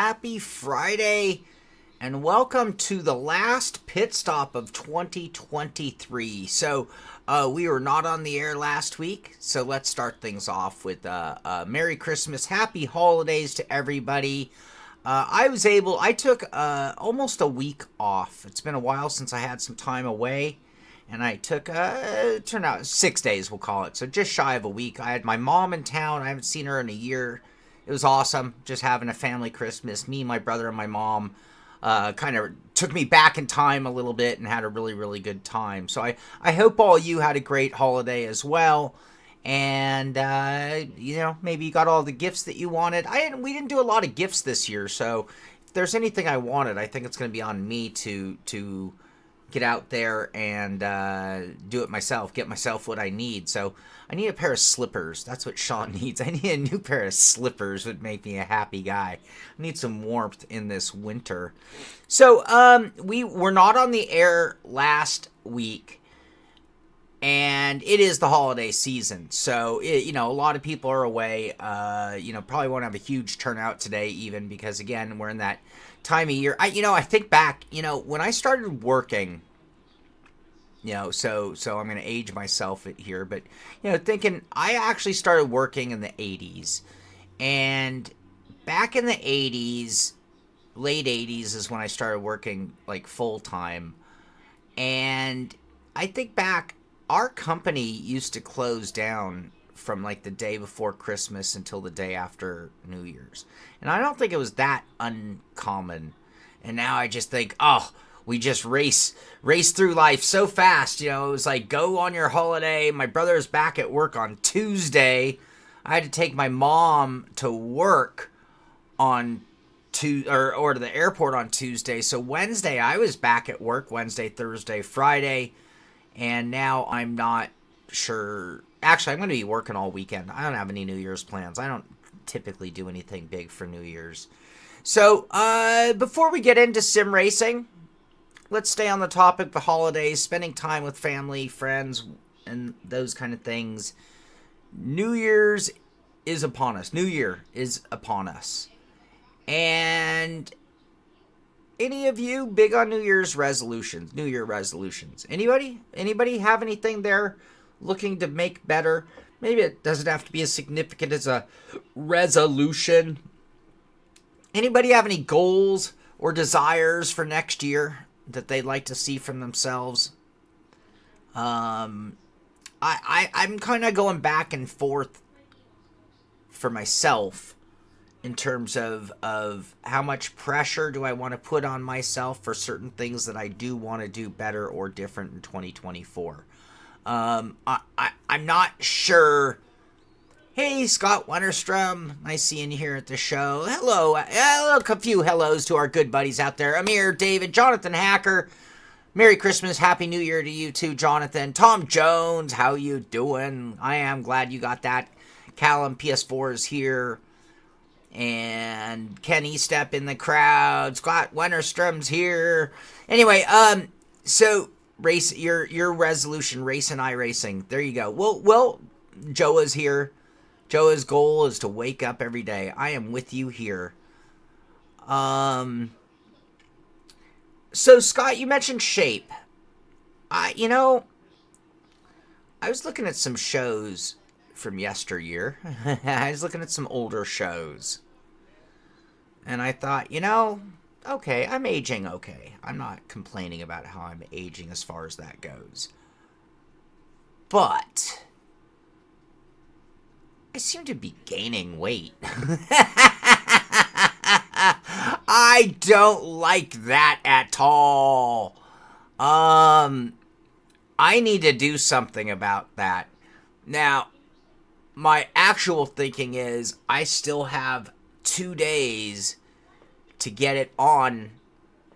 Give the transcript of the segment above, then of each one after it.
Happy Friday, and welcome to the last pit stop of 2023. So, we were not on the air last week, so let's start things off with Merry Christmas, Happy Holidays to everybody. I took almost a week off. It's been a while since I had some time away, and I took, it turned out 6 days, we'll call it, so just shy of a week. I had my mom in town. I haven't seen her in a year. It was awesome, just having a family Christmas. Me, my brother, and my mom kind of took me back in time a little bit and had a really, really good time. So I hope all you had a great holiday as well. And, maybe you got all the gifts that you wanted. We didn't do a lot of gifts this year, so if there's anything I wanted, I think it's going to be on me to get out there and do it myself, get myself what I need. So I need a pair of slippers. That's what Sean needs. I need a new pair of slippers. Would make me a happy guy. I need some warmth in this winter. So we were not on the air last week, and it is the holiday season. So, a lot of people are away. Probably won't have a huge turnout today even because, again, we're in that time of year. I think back, when I started working, so I'm going to age myself here, but, thinking I actually started working in the 80s. And back in the 80s, late 80s is when I started working, like, full-time. And I think back, our company used to close down from like the day before Christmas until the day after New Year's. And I don't think it was that uncommon. And now I just think, we just race through life so fast. It was like, go on your holiday. My brother is back at work on Tuesday. I had to take my mom to work on or to the airport on Tuesday. So Wednesday I was back at work, Wednesday, Thursday, Friday. And now I'm not sure. Actually, I'm going to be working all weekend. I don't have any New Year's plans. I don't typically do anything big for New Year's. So, before we get into sim racing, let's stay on the topic of the holidays, spending time with family, friends, and those kind of things. New Year's is upon us. New Year is upon us. And any of you big on New Year resolutions? Anybody have anything they're looking to make better? Maybe it doesn't have to be as significant as a resolution. Anybody have any goals or desires for next year that they'd like to see from themselves? I'm kind of going back and forth for myself in terms of how much pressure do I want to put on myself for certain things that I do want to do better or different in 2024. I'm not sure. Hey, Scott Wennerstrom, nice seeing you here at the show. Hello, a few hellos to our good buddies out there. Amir, David, Jonathan Hacker. Merry Christmas, Happy New Year to you too, Jonathan. Tom Jones, how you doing? I am glad you got that. Callum, PS4 is here. And Kenny Step in the crowd. Scott Wennerstrom's here. Anyway, so race your resolution, race and iRacing. There you go. Well, Joa's here. Joa's goal is to wake up every day. I am with you here. So Scott, you mentioned shape. I was looking at some shows from yesteryear. I was looking at some older shows. And I thought, okay, I'm aging okay. I'm not complaining about how I'm aging as far as that goes. But I seem to be gaining weight. I don't like that at all. I need to do something about that. Now, my actual thinking is I still have 2 days to get it on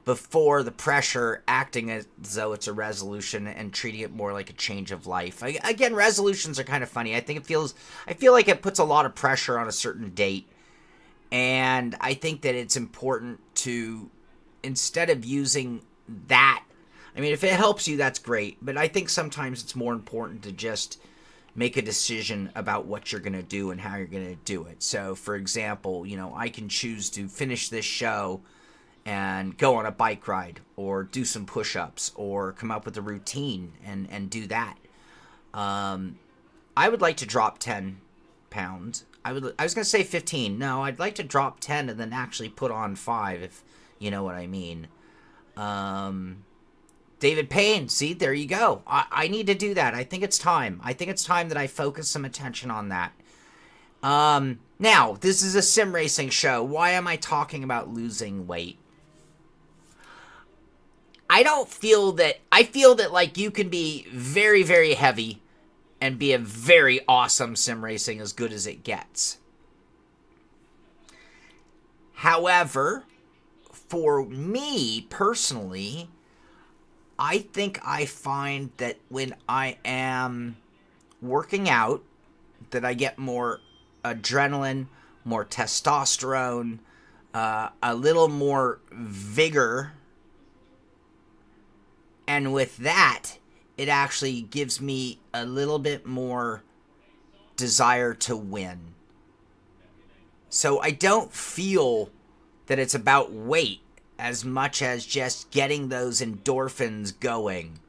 before the pressure acting as though it's a resolution and treating it more like a change of life. Again, resolutions are kind of funny. I feel like it puts a lot of pressure on a certain date. And I think that it's important to, instead of using that, I mean, if it helps you, that's great. But I think sometimes it's more important to just make a decision about what you're going to do and how you're going to do it. So, for example, I can choose to finish this show and go on a bike ride or do some push-ups or come up with a routine and do that. I would like to drop 10 pounds. I was going to say 15. No, I'd like to drop 10 and then actually put on 5, if you know what I mean. David Payne, see, there you go. I need to do that. I think it's time. I think it's time that I focus some attention on that. Now, this is a sim racing show. Why am I talking about losing weight? I feel that like you can be very, very heavy and be a very awesome sim racing, as good as it gets. However, for me personally, I think I find that when I am working out, that I get more adrenaline, more testosterone, a little more vigor. And with that, it actually gives me a little bit more desire to win. So I don't feel that it's about weight as much as just getting those endorphins going.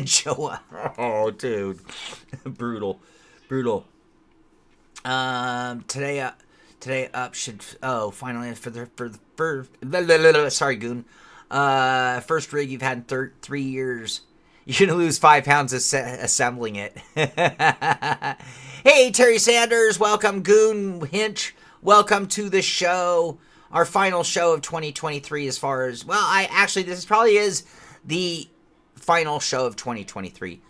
Joe, oh dude, brutal. Today up should finally sorry Goon. First rig you've had in 3 years. You're gonna lose 5 pounds assembling it. Hey Terry Sanders, welcome. Goon Hinch, welcome to the show. Our final show of 2023, as far as, well, this probably is the final show of 2023.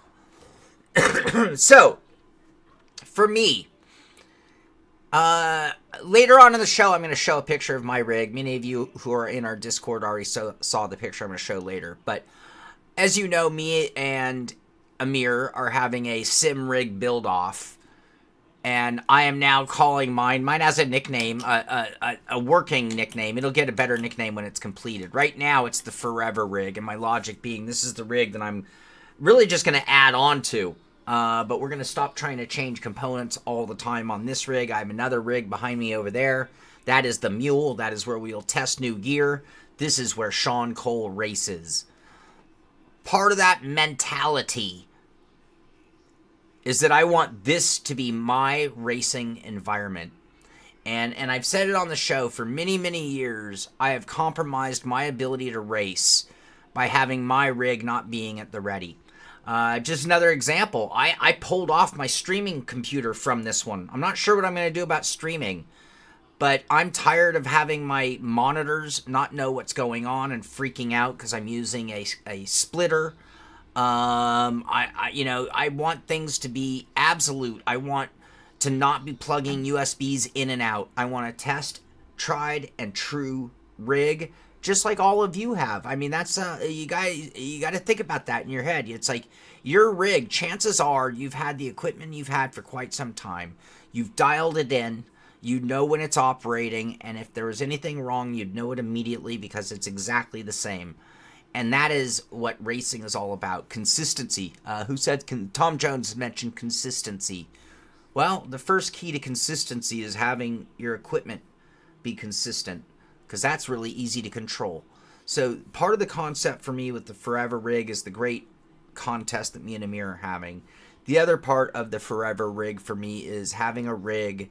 So, for me, later on in the show, I'm going to show a picture of my rig. Many of you who are in our Discord already saw the picture I'm going to show later. But as you know, me and Amir are having a sim rig build off. And I am now calling mine has a nickname, a working nickname. It'll get a better nickname when it's completed. Right now, it's the Forever rig. And my logic being, this is the rig that I'm really just going to add on to. But we're going to stop trying to change components all the time on this rig. I have another rig behind me over there. That is the Mule. That is where we'll test new gear. This is where Sean Cole races. Part of that mentality is that I want this to be my racing environment. And I've said it on the show for many, many years. I have compromised my ability to race by having my rig not being at the ready. Just another example, I pulled off my streaming computer from this one. I'm not sure what I'm going to do about streaming, but I'm tired of having my monitors not know what's going on and freaking out because I'm using a splitter. I want things to be absolute. I want to not be plugging USBs in and out. I want a test, tried and true rig, just like all of you have. I mean, that's you got to think about that in your head. It's like your rig, chances are you've had the equipment you've had for quite some time. You've dialed it in. You know when it's operating, and if there was anything wrong, you'd know it immediately because it's exactly the same. And that is what racing is all about. Consistency. Who said Tom Jones mentioned consistency? Well, the first key to consistency is having your equipment be consistent, because that's really easy to control. So part of the concept for me with the Forever rig is the great contest that me and Amir are having. The other part of the Forever rig for me is having a rig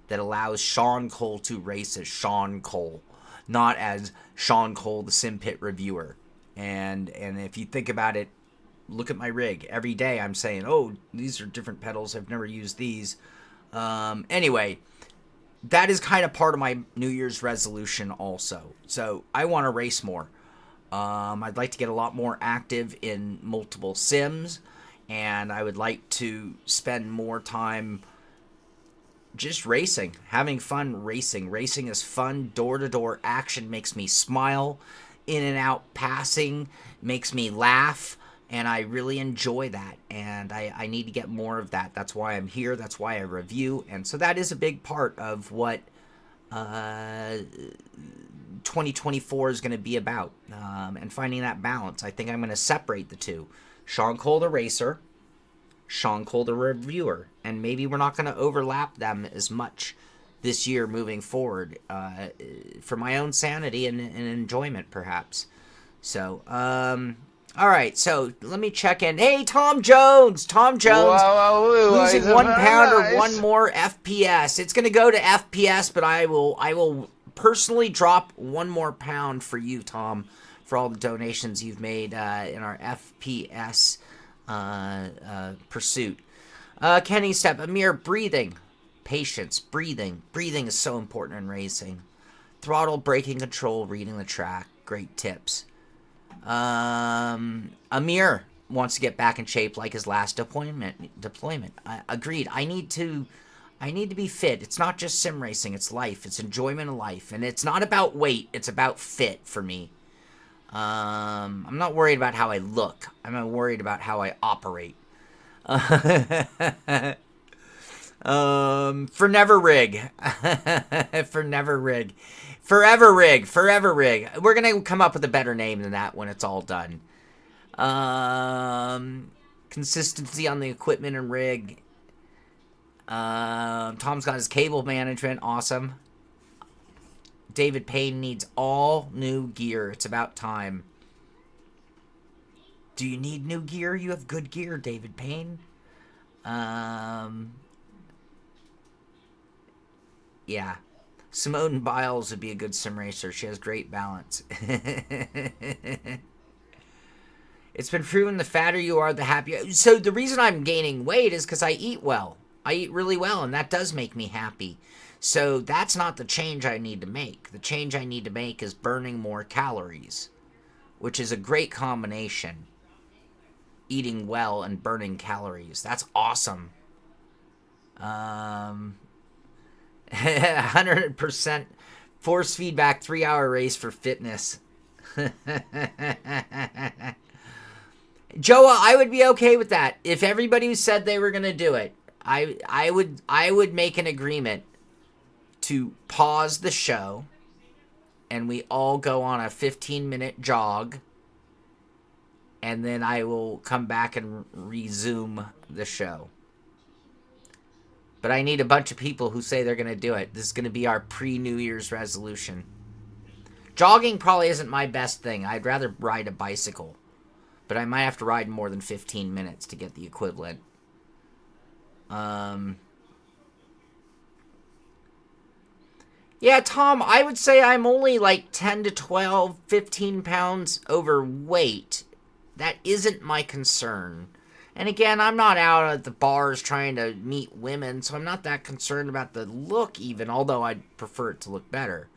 that allows Sean Cole to race as Sean Cole, not as Sean Cole, the Sim Pit reviewer. And if you think about it, look at my rig. Every day I'm saying, oh, these are different pedals. I've never used these. Anyway, that is kind of part of my New Year's resolution also. So I want to race more. I'd like to get a lot more active in multiple sims. And I would like to spend more time just racing, having fun racing. Racing is fun. Door-to-door action makes me smile. In and out passing makes me laugh, and I really enjoy that, and I need to get more of that. That's why I'm here. That's why I review, and so that is a big part of what 2024 is going to be about, and finding that balance. I think I'm going to separate the two. Sean Cole the racer, Sean Cole the reviewer, and maybe we're not going to overlap them as much this year moving forward, for my own sanity and enjoyment, perhaps. So, all right, so let me check in. Hey, Tom Jones! Losing 1 pound or one more FPS. It's going to go to FPS, but I will personally drop 1 more pound for you, Tom, for all the donations you've made in our FPS pursuit. Kenny Step, Amir, breathing. Patience, breathing. Breathing is so important in racing. Throttle, braking control, reading the track. Great tips. Amir wants to get back in shape like his last deployment. Agreed. I need to be fit. It's not just sim racing. It's life. It's enjoyment of life. And it's not about weight. It's about fit for me. I'm not worried about how I look. I'm not worried about how I operate. For never rig. For never rig. Forever rig. Forever rig. We're going to come up with a better name than that when it's all done. Consistency on the equipment and rig. Tom's got his cable management. Awesome. David Payne needs all new gear. It's about time. Do you need new gear? You have good gear, David Payne. Yeah. Simone Biles would be a good sim racer. She has great balance. It's been proven the fatter you are, the happier. So the reason I'm gaining weight is because I eat well. I eat really well, and that does make me happy. So that's not the change I need to make. The change I need to make is burning more calories, which is a great combination. Eating well and burning calories. That's awesome. 100% force feedback 3-hour race for fitness. Joa, I would be okay with that. If everybody said they were going to do it, I would make an agreement to pause the show and we all go on a 15-minute jog, and then I will come back and resume the show. But I need a bunch of people who say they're going to do it. This is going to be our pre-New Year's resolution. Jogging probably isn't my best thing. I'd rather ride a bicycle. But I might have to ride more than 15 minutes to get the equivalent. Yeah, Tom, I would say I'm only like 10 to 12, 15 pounds overweight. That isn't my concern. And again, I'm not out at the bars trying to meet women, so I'm not that concerned about the look even, although I'd prefer it to look better.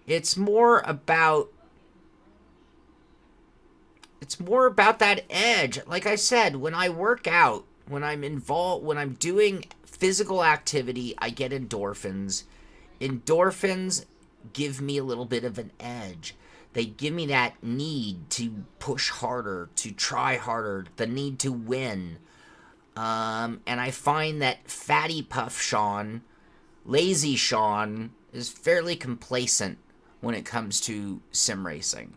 It's more about that edge. Like I said, when I work out, when I'm involved, when I'm doing physical activity, I get endorphins. Endorphins give me a little bit of an edge. They give me that need to push harder, to try harder, the need to win. And I find that Fatty Puff Sean, Lazy Sean, is fairly complacent when it comes to sim racing.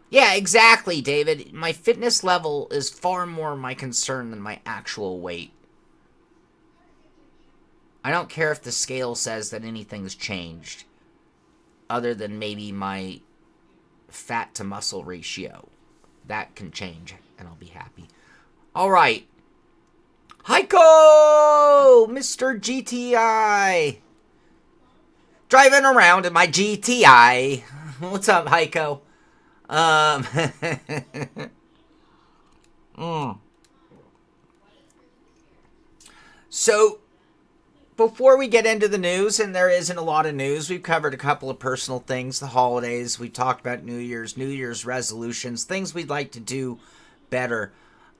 Yeah, exactly, David. My fitness level is far more my concern than my actual weight. I don't care if the scale says that anything's changed, other than maybe my fat to muscle ratio. That can change, and I'll be happy. All right. Heiko! Mr. GTI. Driving around in my GTI. What's up, Heiko? So, before we get into the news, and there isn't a lot of news, we've covered a couple of personal things, the holidays, we talked about New Year's resolutions, things we'd like to do better.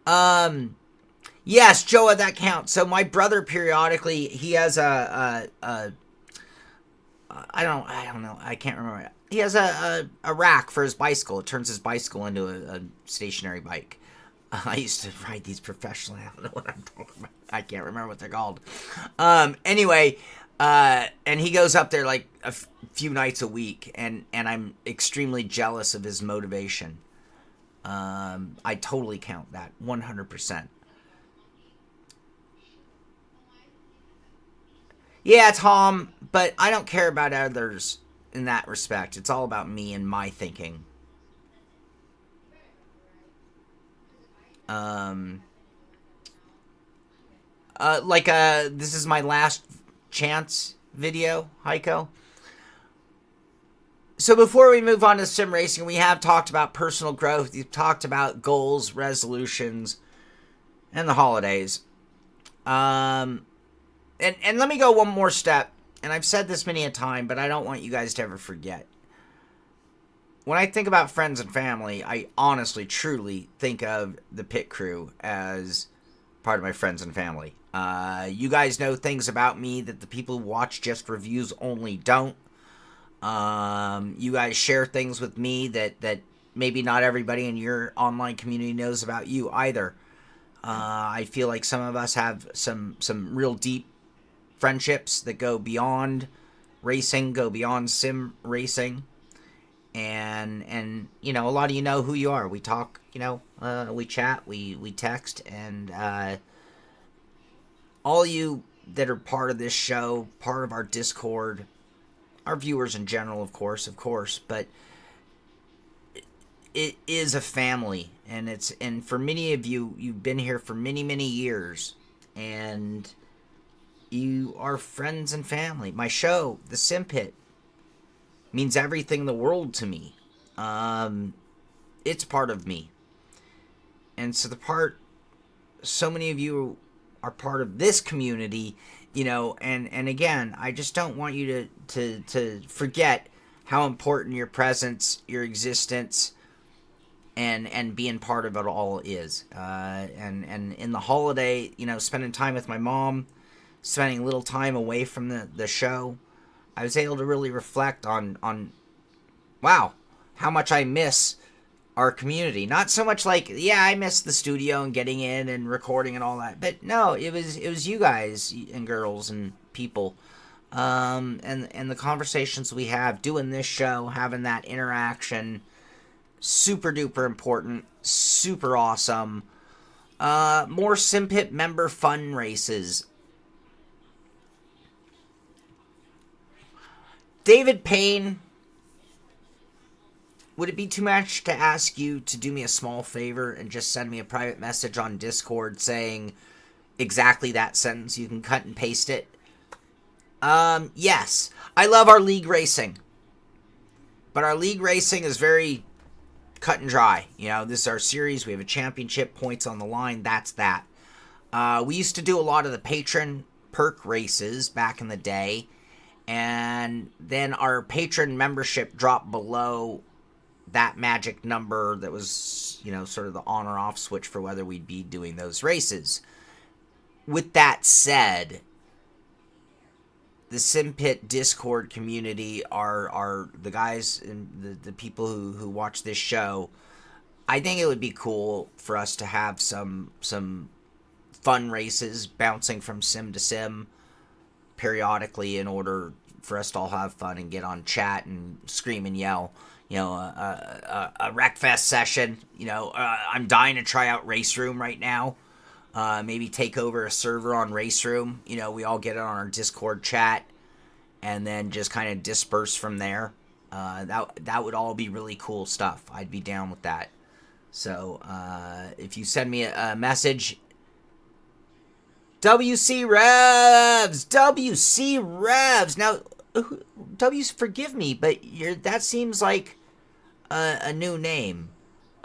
Yes, Joa, that counts. So my brother periodically, he has I don't know, I can't remember. He has a rack for his bicycle. It turns his bicycle into a stationary bike. I used to ride these professionally. I don't know what I'm talking about. I can't remember what they're called. Anyway, And he goes up there like a few nights a week, and I'm extremely jealous of his motivation. I totally count that 100%. Yeah, Tom, but I don't care about others in that respect. It's all about me and my thinking. Um, this is my last chance video, Heiko. So before we move on to sim racing, we have talked about personal growth. We've talked about goals, resolutions, and the holidays. And let me go one more step. And I've said this many a time, but I don't want you guys to ever forget. When I think about friends and family, I honestly, truly think of the pit crew as part of my friends and family. You guys know things about me that the people who watch just reviews only don't. You guys share things with me that maybe not everybody in your online community knows about you either. I feel like some of us have some real deep friendships that go beyond racing, go beyond sim racing. And you know, a lot of you know who you are. We talk, you know, we chat, we text, and all you that are part of this show, part of our Discord, our viewers in general, of course, but it is a family, and for many of you, you've been here for many years, and you are friends and family. My show, The Sim Pit, means everything in the world to me. It's part of me, and so many of you are part of this community, you know, and again, I just don't want you to forget how important your presence, your existence, and being part of it all is. And in the holiday, you know, spending time with my mom, spending a little time away from the show, I was able to really reflect on wow, how much I miss our community. Not so much like, yeah, I miss the studio and getting in and recording and all that, but no, it was you guys and girls and people, and the conversations we have doing this show, having that interaction, super duper important, super awesome. More SimPit member fun races. David Payne, would it be too much to ask you to do me a small favor and just send me a private message on Discord saying exactly that sentence? You can cut and paste it. Yes. I love our league racing. But our league racing is very cut and dry. You know, this is our series. We have a championship, points on the line. That's that. We used to do a lot of the patron perk races back in the day. And then our patron membership dropped below that magic number that was, you know, sort of the on or off switch for whether we'd be doing those races. With that said, the SimPit Discord community are the guys and the people who watch this show. I think it would be cool for us to have some fun races bouncing from sim to sim periodically in order for us to all have fun and get on chat and scream and yell. You know, a Wreckfest session. You know, I'm dying to try out Race Room right now. Maybe take over a server on Race Room. You know, we all get on our Discord chat and then just kind of disperse from there. That would all be really cool stuff. I'd be down with that. So if you send me a message, WC Revs. Now, forgive me, but that seems like a new name.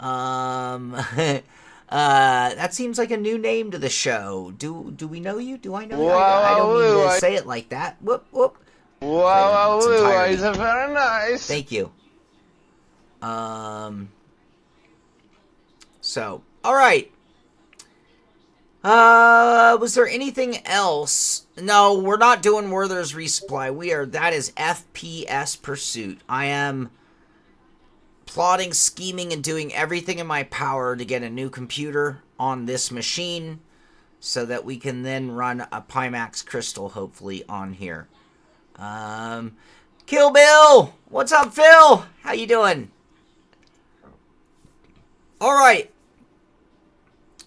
That seems like a new name to the show. Do we know you? Do I know you? I don't mean to say it like that. Whoop whoop. Wow, is very nice. Thank you. So, all right. Was there anything else? No, we're not doing Werther's Resupply. That is FPS Pursuit. I am plotting, scheming, and doing everything in my power to get a new computer on this machine so that we can then run a Pimax Crystal, hopefully, on here. Kill Bill! What's up, Phil? How you doing? Alright.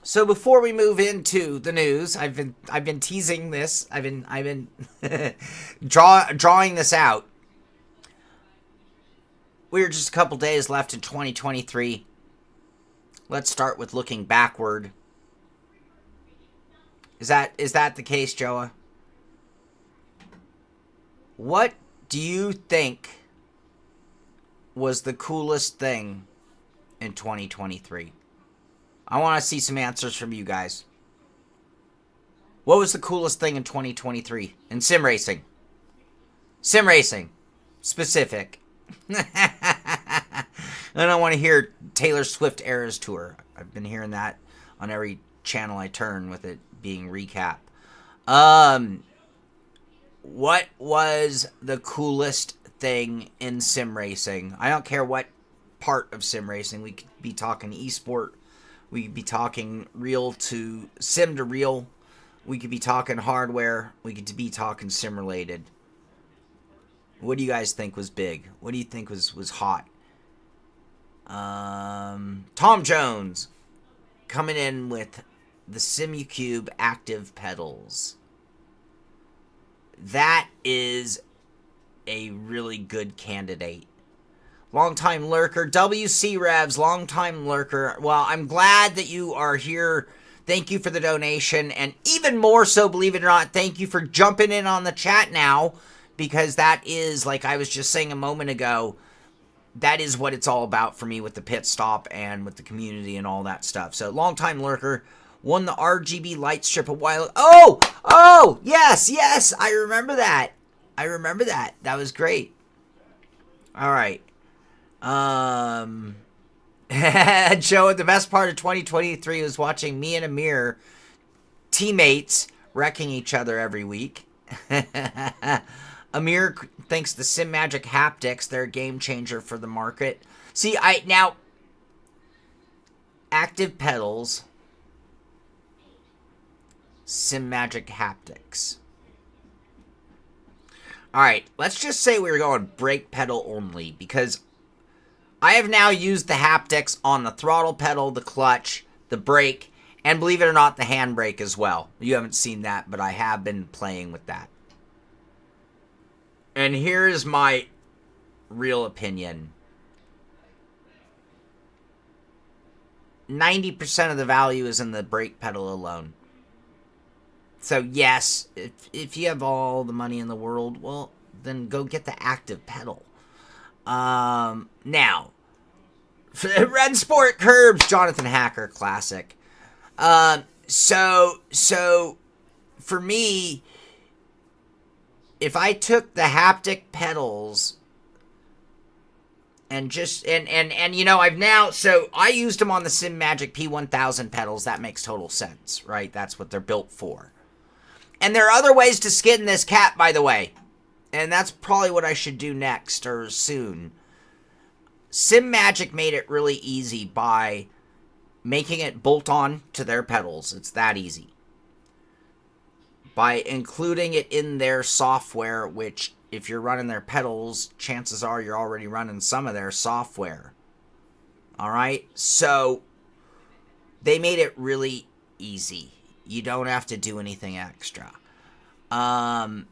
So before we move into the news, I've been teasing this. I've been drawing this out. We're just a couple days left in 2023. Let's start with looking backward. Is that the case, Joa? What do you think was the coolest thing in 2023? I want to see some answers from you guys. What was the coolest thing in 2023 in sim racing? Sim racing. Specific. I don't want to hear Taylor Swift Eras Tour. I've been hearing that on every channel I turn with it being recap. What was the coolest thing in sim racing? I don't care what part of sim racing. We could be talking esport. We could be talking real to sim to real. We could be talking hardware. We could be talking sim related. What do you guys think was big? What do you think was hot? Tom Jones coming in with the SimuCube active pedals. That is a really good candidate. Longtime lurker, WC Revs, longtime lurker. Well, I'm glad that you are here. Thank you for the donation. And even more so, believe it or not, thank you for jumping in on the chat now. Because that is, like I was just saying a moment ago, that is what it's all about for me with the pit stop and with the community and all that stuff. So, longtime lurker, won the RGB light strip a while ago. Oh, yes, I remember that. That was great. All right. Joe, the best part of 2023 was watching me and Amir, teammates, wrecking each other every week. Amir thinks the Sim Magic haptics, they're a game changer for the market. See, now, active pedals, Sim Magic haptics. Alright, let's just say we were going brake pedal only, because I have now used the haptics on the throttle pedal, the clutch, the brake, and believe it or not, the handbrake as well. You haven't seen that, but I have been playing with that. And here is my real opinion. 90% of the value is in the brake pedal alone. So yes, if you have all the money in the world, well, then go get the active pedal. Now, Red Sport Curbs, Jonathan Hacker, classic. So for me, if I took the haptic pedals and just, and you know, I've now, so I used them on the Sim Magic P1000 pedals. That makes total sense, right? That's what they're built for. And there are other ways to skin this cat, by the way. And that's probably what I should do next or soon. Sim Magic made it really easy by making it bolt on to their pedals. It's that easy. By including it in their software, which if you're running their pedals, chances are you're already running some of their software. Alright? So, they made it really easy. You don't have to do anything extra. Now.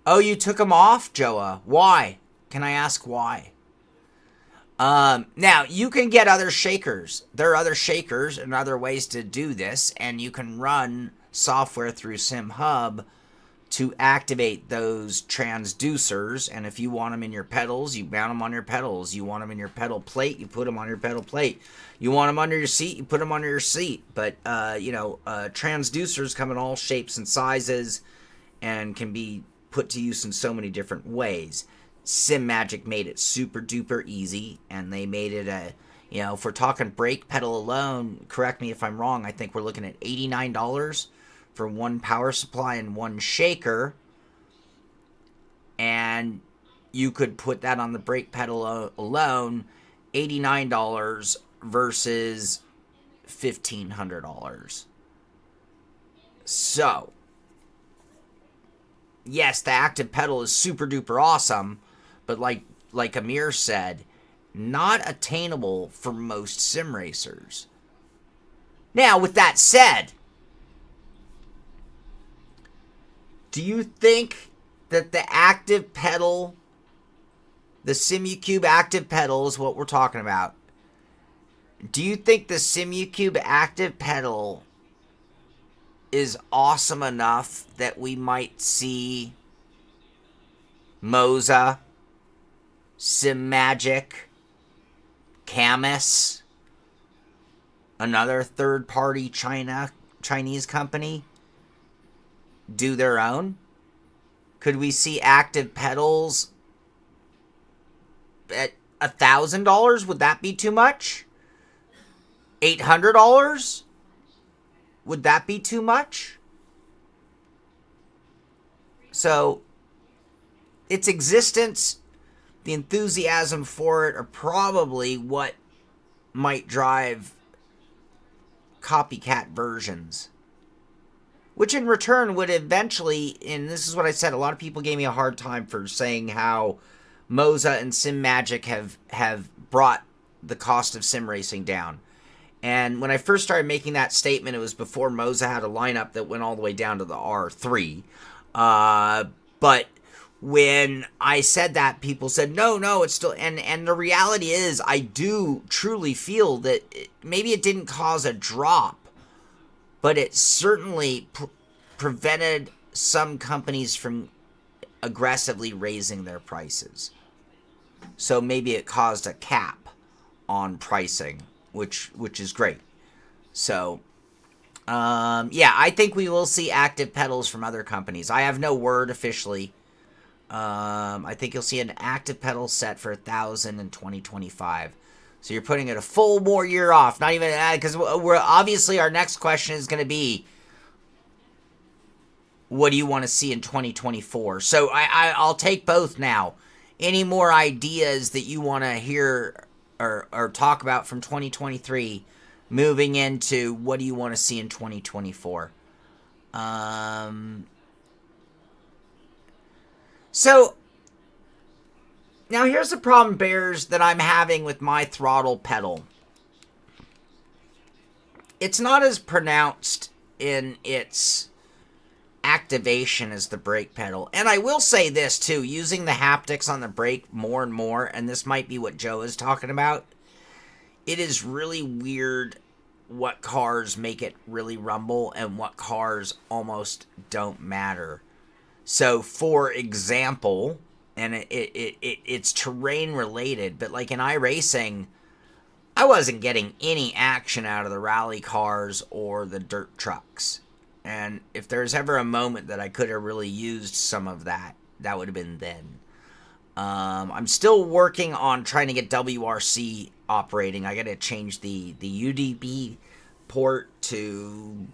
Oh, you took them off, Joa? Why? Can I ask why? Now, you can get other shakers. There are other shakers and other ways to do this, and you can run software through SimHub to activate those transducers, and if you want them in your pedals, you mount them on your pedals. You want them in your pedal plate, you put them on your pedal plate. You want them under your seat, you put them under your seat. But, transducers come in all shapes and sizes and can be put to use in so many different ways. Sim Magic made it super duper easy, and they made it if we're talking brake pedal alone, correct me if I'm wrong, I think we're looking at $89 for one power supply and one shaker, and you could put that on the brake pedal alone, $89 versus $1,500. So, yes, the active pedal is super duper awesome, but like Amir said, not attainable for most sim racers. Now, with that said, do you think that the active pedal, the Simucube active pedal is what we're talking about? Do you think the Simucube active pedal is awesome enough that we might see Moza, SimMagic, Camus, another third-party Chinese company, do their own? Could we see active pedals at $1,000? Would that be too much? $800? Would that be too much? So, its existence, the enthusiasm for it, are probably what might drive copycat versions. Which in return would eventually, and this is what I said, a lot of people gave me a hard time for saying how Moza and SimMagic have brought the cost of sim racing down. And when I first started making that statement, it was before Moza had a lineup that went all the way down to the R3. But when I said that, people said, no, it's still... And the reality is, I do truly feel that maybe it didn't cause a drop, but it certainly prevented some companies from aggressively raising their prices. So maybe it caused a cap on pricing, which is great. So, yeah, I think we will see active pedals from other companies. I have no word officially. I think you'll see an active pedal set for $1,000 in 2025. So you're putting it a full more year off. Not even because we're obviously our next question is going to be, what do you want to see in 2024? So I'll take both now. Any more ideas that you want to hear or talk about from 2023, moving into what do you want to see in 2024? So, now here's the problem, Bears, that I'm having with my throttle pedal. It's not as pronounced in its activation as the brake pedal. And I will say this, too, using the haptics on the brake more and more, and this might be what Joe is talking about, it is really weird what cars make it really rumble and what cars almost don't matter. So, for example, and it's terrain related, but like in iRacing, I wasn't getting any action out of the rally cars or the dirt trucks. And if there's ever a moment that I could have really used some of that, that would have been then. I'm still working on trying to get WRC operating. I got to change the UDB port to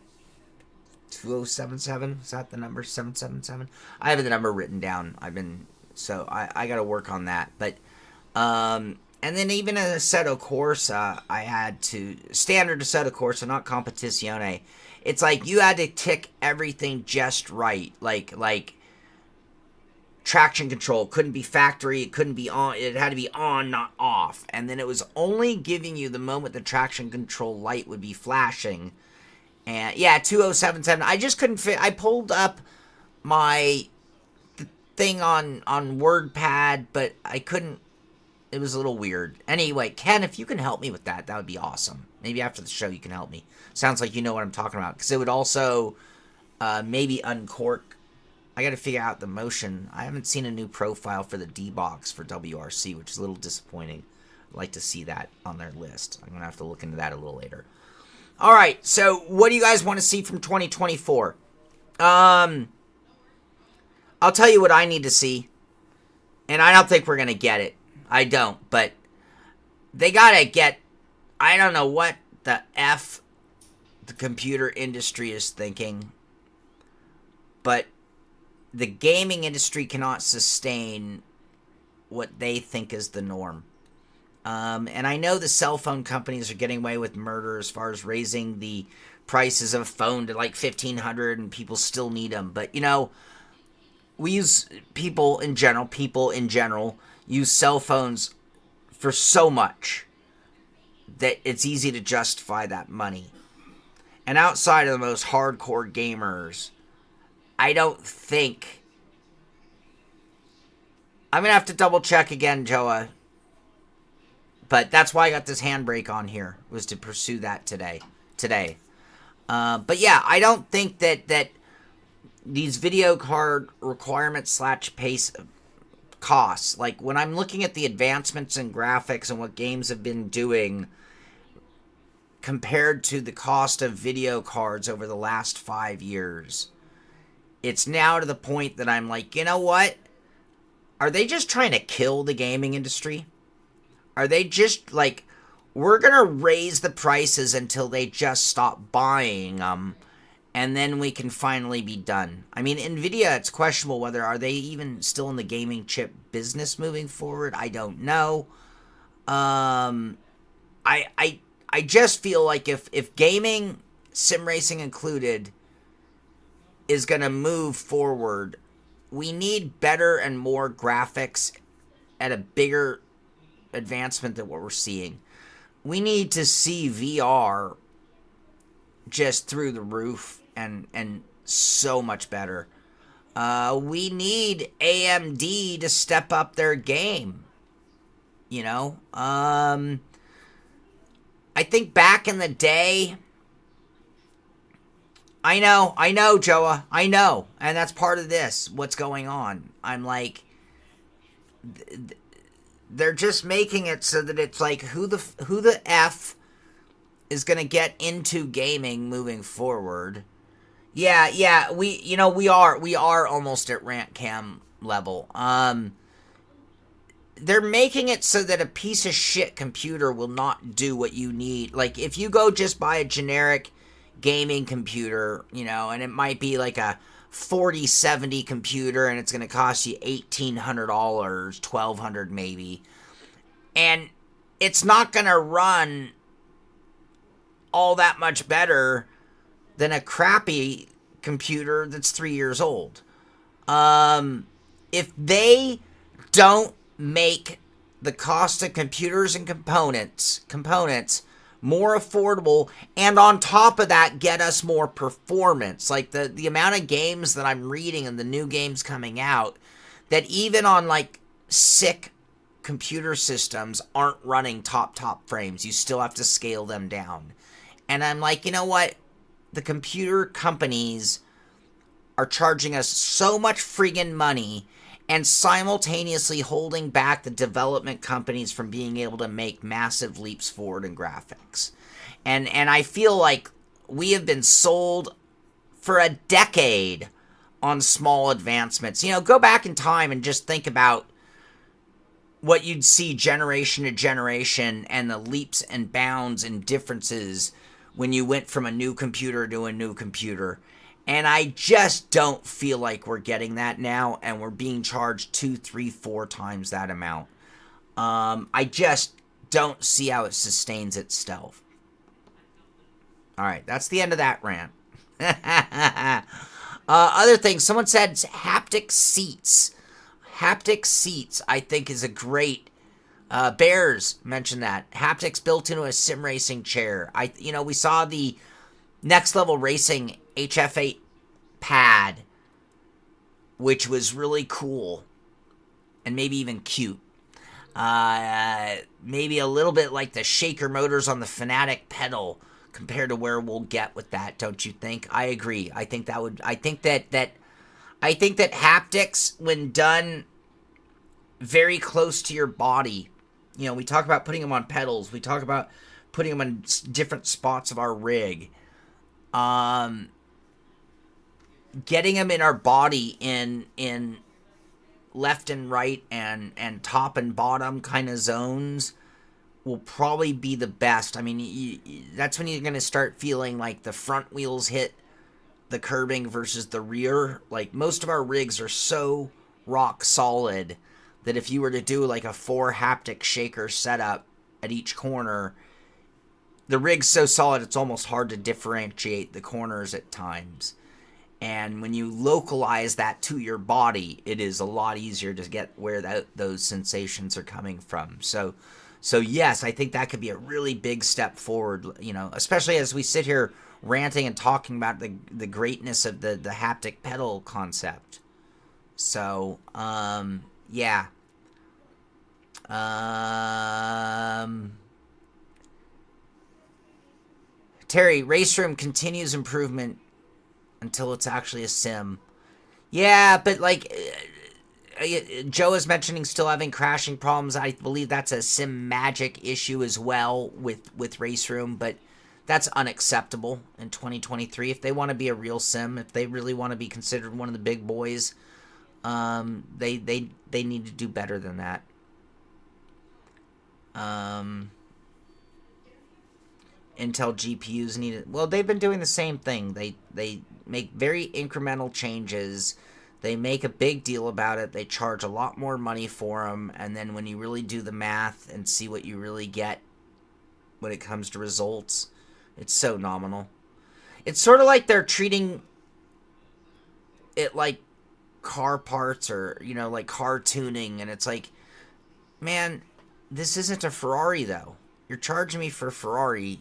2077. Is that the number? 777? I have the number written down. I got to work on that. But, and then even in Assetto Corsa, I had to, standard Assetto Corsa, not Competizione. It's like you had to tick everything just right. Like traction control couldn't be factory, it couldn't be on, it had to be on, not off. And then it was only giving you the moment the traction control light would be flashing. And yeah, 2077. I just couldn't fit. I pulled up my thing on WordPad, but I couldn't. It was a little weird. Anyway, Ken, if you can help me with that, that would be awesome. Maybe after the show you can help me. Sounds like you know what I'm talking about. Because it would also maybe uncork. I got to figure out the motion. I haven't seen a new profile for the D-Box for WRC, which is a little disappointing. I'd like to see that on their list. I'm going to have to look into that a little later. All right, so what do you guys want to see from 2024? I'll tell you what I need to see. And I don't think we're going to get it. I don't, but they got to get, I don't know what the F the computer industry is thinking, but the gaming industry cannot sustain what they think is the norm. And I know the cell phone companies are getting away with murder as far as raising the prices of a phone to like $1,500 and people still need them. But, you know, we use people in general use cell phones for so much that it's easy to justify that money. And outside of the most hardcore gamers, I don't think... I'm going to have to double check again, Joa. But that's why I got this handbrake on here, was to pursue that today. But yeah, I don't think that these video card requirements / pace costs, like when I'm looking at the advancements in graphics and what games have been doing compared to the cost of video cards over the last 5 years, it's now to the point that I'm like, you know what? Are they just trying to kill the gaming industry? Are they just like, we're going to raise the prices until they just stop buying them, and then we can finally be done? I mean, NVIDIA, it's questionable whether are they even still in the gaming chip business moving forward. I don't know. I just feel like if gaming, sim racing included, is going to move forward, we need better and more graphics at a bigger advancement than what we're seeing. We need to see VR just through the roof and so much better. We need AMD to step up their game. You know? I think back in the day... I know, Joa. I know. And that's part of this, what's going on. I'm like... They're just making it so that it's like, who the F is going to get into gaming moving forward? Yeah, we are almost at rant cam level. They're making it so that a piece of shit computer will not do what you need. Like, if you go just buy a generic gaming computer, and it might be like a 4070 computer, and it's going to cost you $1,800, $1,200 maybe, and it's not going to run all that much better than a crappy computer that's 3 years old. If they don't make the cost of computers and components more affordable, and on top of that, get us more performance. Like the amount of games that I'm reading and the new games coming out, that even on like sick computer systems aren't running top frames. You still have to scale them down. And I'm like, you know what? The computer companies are charging us so much friggin' money and simultaneously holding back the development companies from being able to make massive leaps forward in graphics. And I feel like we have been sold for a decade on small advancements. Go back in time and just think about what you'd see generation to generation and the leaps and bounds and differences when you went from a new computer to a new computer. And I just don't feel like we're getting that now, and we're being charged 2, 3, 4 times that amount. I just don't see how it sustains itself. All right, that's the end of that rant. Other things, someone said haptic seats. Haptic seats, I think, is a great... Bears mentioned that. Haptics built into a sim racing chair. We saw the Next Level Racing HF8 pad, which was really cool and maybe even cute. Maybe a little bit like the shaker motors on the Fanatic pedal compared to where we'll get with that, don't you think? I agree. I think that haptics, when done very close to your body, we talk about putting them on pedals, we talk about putting them on different spots of our rig, getting them in our body in left and right and top and bottom kind of zones will probably be the best. I mean, that's when you're going to start feeling like the front wheels hit the curbing versus the rear. Like, most of our rigs are so rock solid that if you were to do like a 4 haptic shaker setup at each corner, the rig's so solid it's almost hard to differentiate the corners at times. And when you localize that to your body, it is a lot easier to get where those sensations are coming from. So yes, I think that could be a really big step forward, especially as we sit here ranting and talking about the greatness of the haptic pedal concept. So, yeah. Terry, Race Room continues improvement until it's actually a sim. Yeah, but Joe is mentioning still having crashing problems. I believe that's a sim magic issue as well with Race Room, but that's unacceptable in 2023. If they want to be a real sim, if they really want to be considered one of the big boys, they need to do better than that. Intel GPUs needed. Well, they've been doing the same thing. They make very incremental changes. They make a big deal about it. They charge a lot more money for them, and then when you really do the math and see what you really get when it comes to results, it's so nominal. It's sort of like they're treating it like car parts or, like car tuning, and it's like, man, this isn't a Ferrari though. You're charging me for a Ferrari,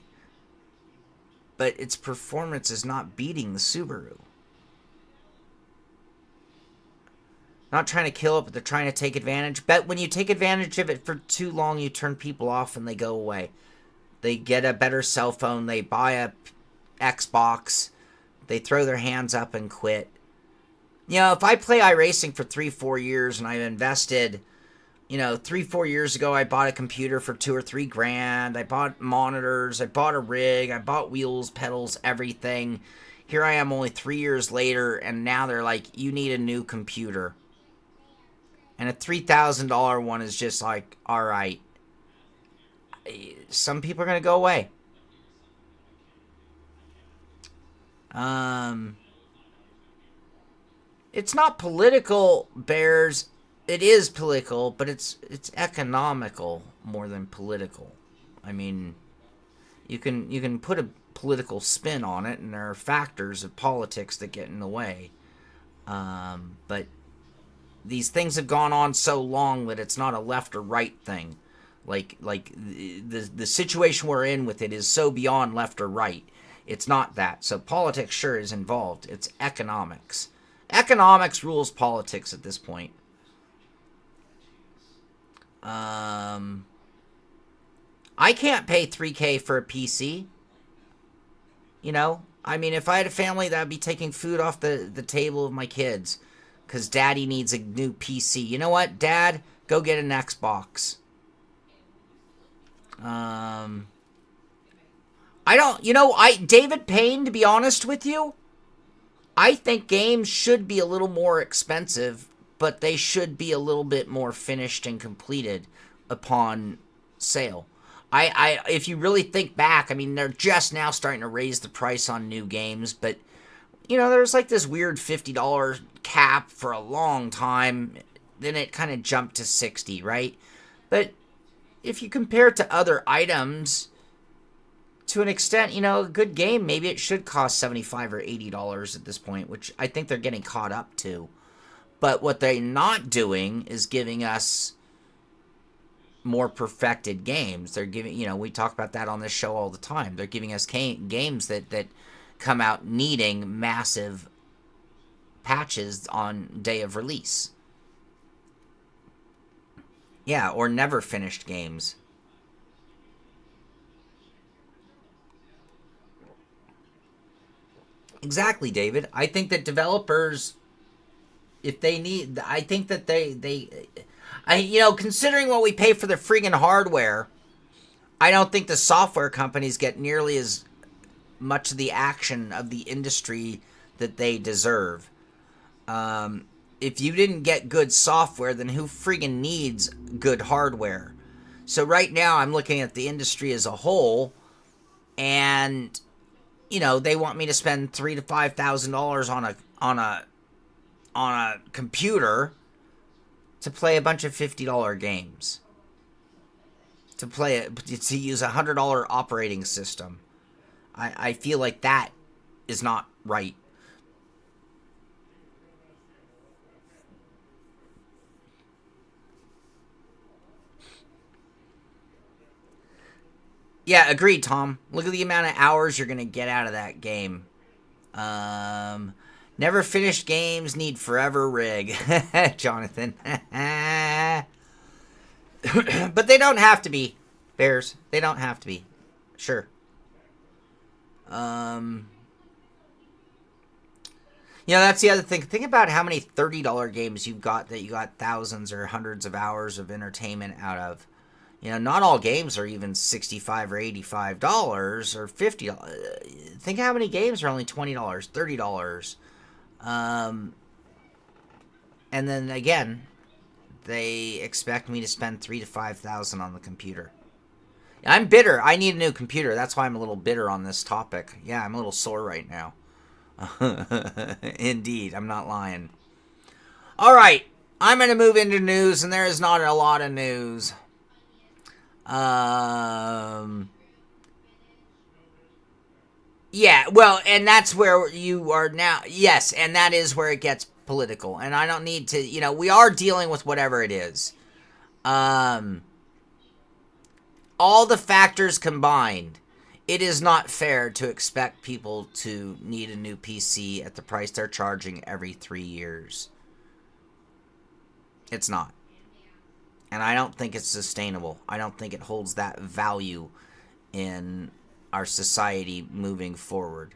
but its performance is not beating the Subaru. Not trying to kill it, but they're trying to take advantage. But when you take advantage of it for too long, you turn people off and they go away. They get a better cell phone, they buy a Xbox, they throw their hands up and quit. If I play iRacing for 3-4 years and I've invested, 3-4 years ago I bought a computer for $2 or $3 grand, I bought monitors, I bought a rig, I bought wheels, pedals, everything. Here I am only 3 years later, and now they're like, you need a new computer. And a $3,000 one is just like, alright. Some people are going to go away. It's not political, Bears. It is political, but it's economical more than political. I mean, you can put a political spin on it, and there are factors of politics that get in the way. But these things have gone on so long that it's not a left or right thing. Like the situation we're in with it is so beyond left or right. It's not that. So politics sure is involved. It's economics. Economics rules politics at this point. I can't pay $3K for a PC. I mean, if I had a family, that would be taking food off the table of my kids. Because daddy needs a new PC. You know what, Dad? Go get an Xbox. David Payne, to be honest with you, I think games should be a little more expensive, but they should be a little bit more finished and completed upon sale. If you really think back, I mean, they're just now starting to raise the price on new games, but, there's like this weird $50 cap for a long time, then it kind of jumped to $60, right? But if you compare it to other items, to an extent, a good game, maybe it should cost $75 or $80 at this point, which I think they're getting caught up to. But what they're not doing is giving us more perfected games. They're giving, we talk about that on this show all the time. They're giving us games that come out needing massive patches on day of release. Yeah, or never finished games. Exactly, David. I think that developers, if they need, I think that considering what we pay for the friggin' hardware, I don't think the software companies get nearly as much of the action of the industry that they deserve. If you didn't get good software, then who friggin' needs good hardware? So right now I'm looking at the industry as a whole, and they want me to spend $3,000 to $5,000 on a computer to play a bunch of $50 games. To use a $100 operating system. I feel like that is not right. Yeah, agreed, Tom. Look at the amount of hours you're going to get out of that game. Never finished games need forever rig. Jonathan. But they don't have to be. Bears. They don't have to be. Sure. That's the other thing. Think about how many $30 games you've got that you got thousands or hundreds of hours of entertainment out of. Not all games are even $65 or $85 or $50. Think how many games are only $20, $30. And then again, they expect me to spend $3,000 to $5,000 on the computer. I'm bitter. I need a new computer. That's why I'm a little bitter on this topic. Yeah, I'm a little sore right now. Indeed, I'm not lying. All right, I'm going to move into news, and there is not a lot of news. Yeah, well, and that's where you are now. Yes, and that is where it gets political. And I don't need to, we are dealing with whatever it is. All the factors combined, it is not fair to expect people to need a new PC at the price they're charging every 3 years. It's not. And I don't think it's sustainable. I don't think it holds that value in our society moving forward.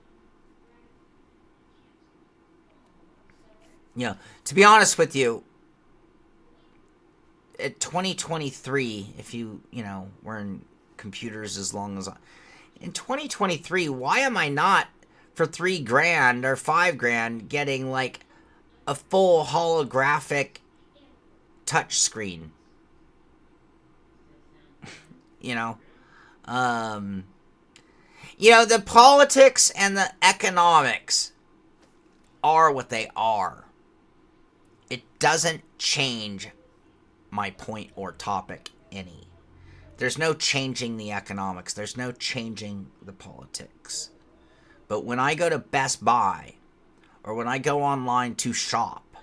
To be honest with you, at 2023, if we're in computers as long as in 2023, why am I not for $3,000 or $5,000 getting like a full holographic touchscreen? The politics and the economics are what they are. It doesn't change my point or topic any. There's no changing the economics. There's no changing the politics. But when I go to Best Buy or when I go online to shop,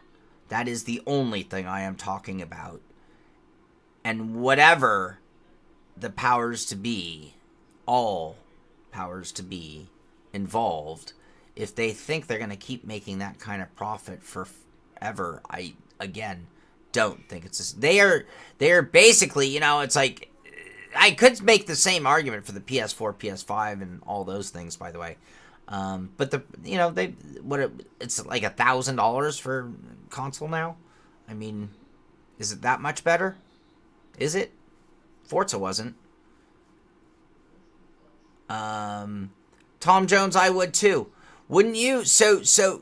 that is the only thing I am talking about. And whatever the powers to be, all powers to be involved, if they think they're going to keep making that kind of profit forever, I, again, don't think it's... They are basically, it's like... I could make the same argument for the PS4, PS5, and all those things, by the way. But it's like $1,000 for console now? I mean, is it that much better? Is it? Forza wasn't. Tom Jones, I would too. Wouldn't you? So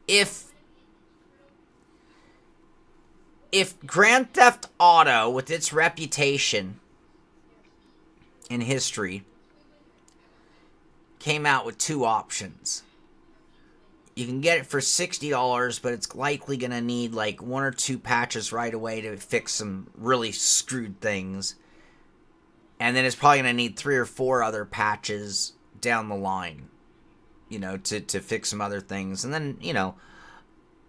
if Grand Theft Auto, with its reputation in history, came out with two options. You can get it for $60, but it's likely going to need like 1 or 2 patches right away to fix some really screwed things. And then it's probably going to need 3 or 4 other patches down the line, to fix some other things. And then,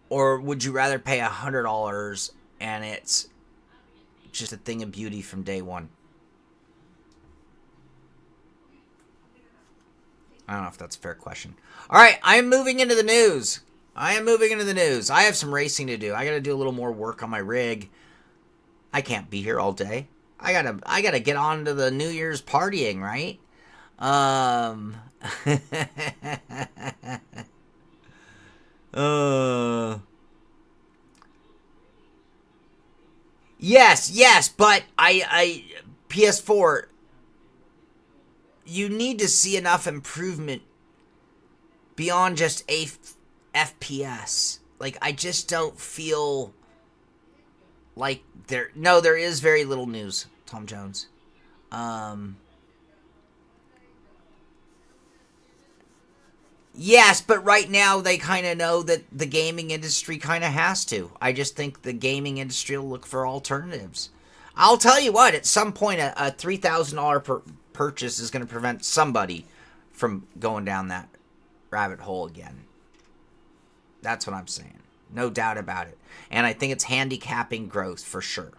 or would you rather pay $100 and it's just a thing of beauty from day one? I don't know if that's a fair question. All right, I am moving into the news. I have some racing to do. I got to do a little more work on my rig. I can't be here all day. I gotta get on to the New Year's partying, right? Yes, but I PS4, you need to see enough improvement beyond just a FPS. Like, I just don't feel like there is very little news, Tom Jones. Yes, but right now they kind of know that the gaming industry kind of has to. I just think the gaming industry will look for alternatives. I'll tell you what, at some point a $3,000 purchase is going to prevent somebody from going down that rabbit hole again. That's what I'm saying. No doubt about it. And I think it's handicapping growth for sure.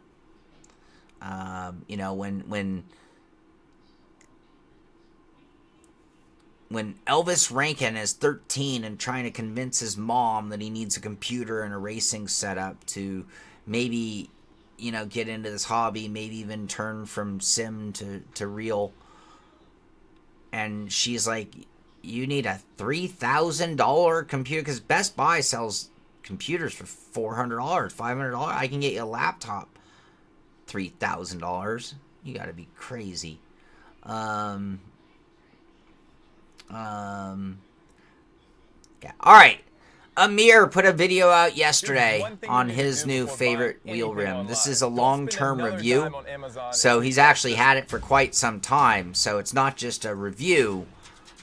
When when Elvis Rankin is 13 and trying to convince his mom that he needs a computer and a racing setup to maybe, you know, get into this hobby, maybe even turn from sim to real. And she's like, you need a $3,000 computer, because Best Buy sells computers for $400, $500. I can get you a laptop, $3,000. You got to be crazy. Yeah. All right. Amir put a video out yesterday on his new favorite wheel rim. This is a long-term review, so he's actually had it for quite some time. So it's not just a review,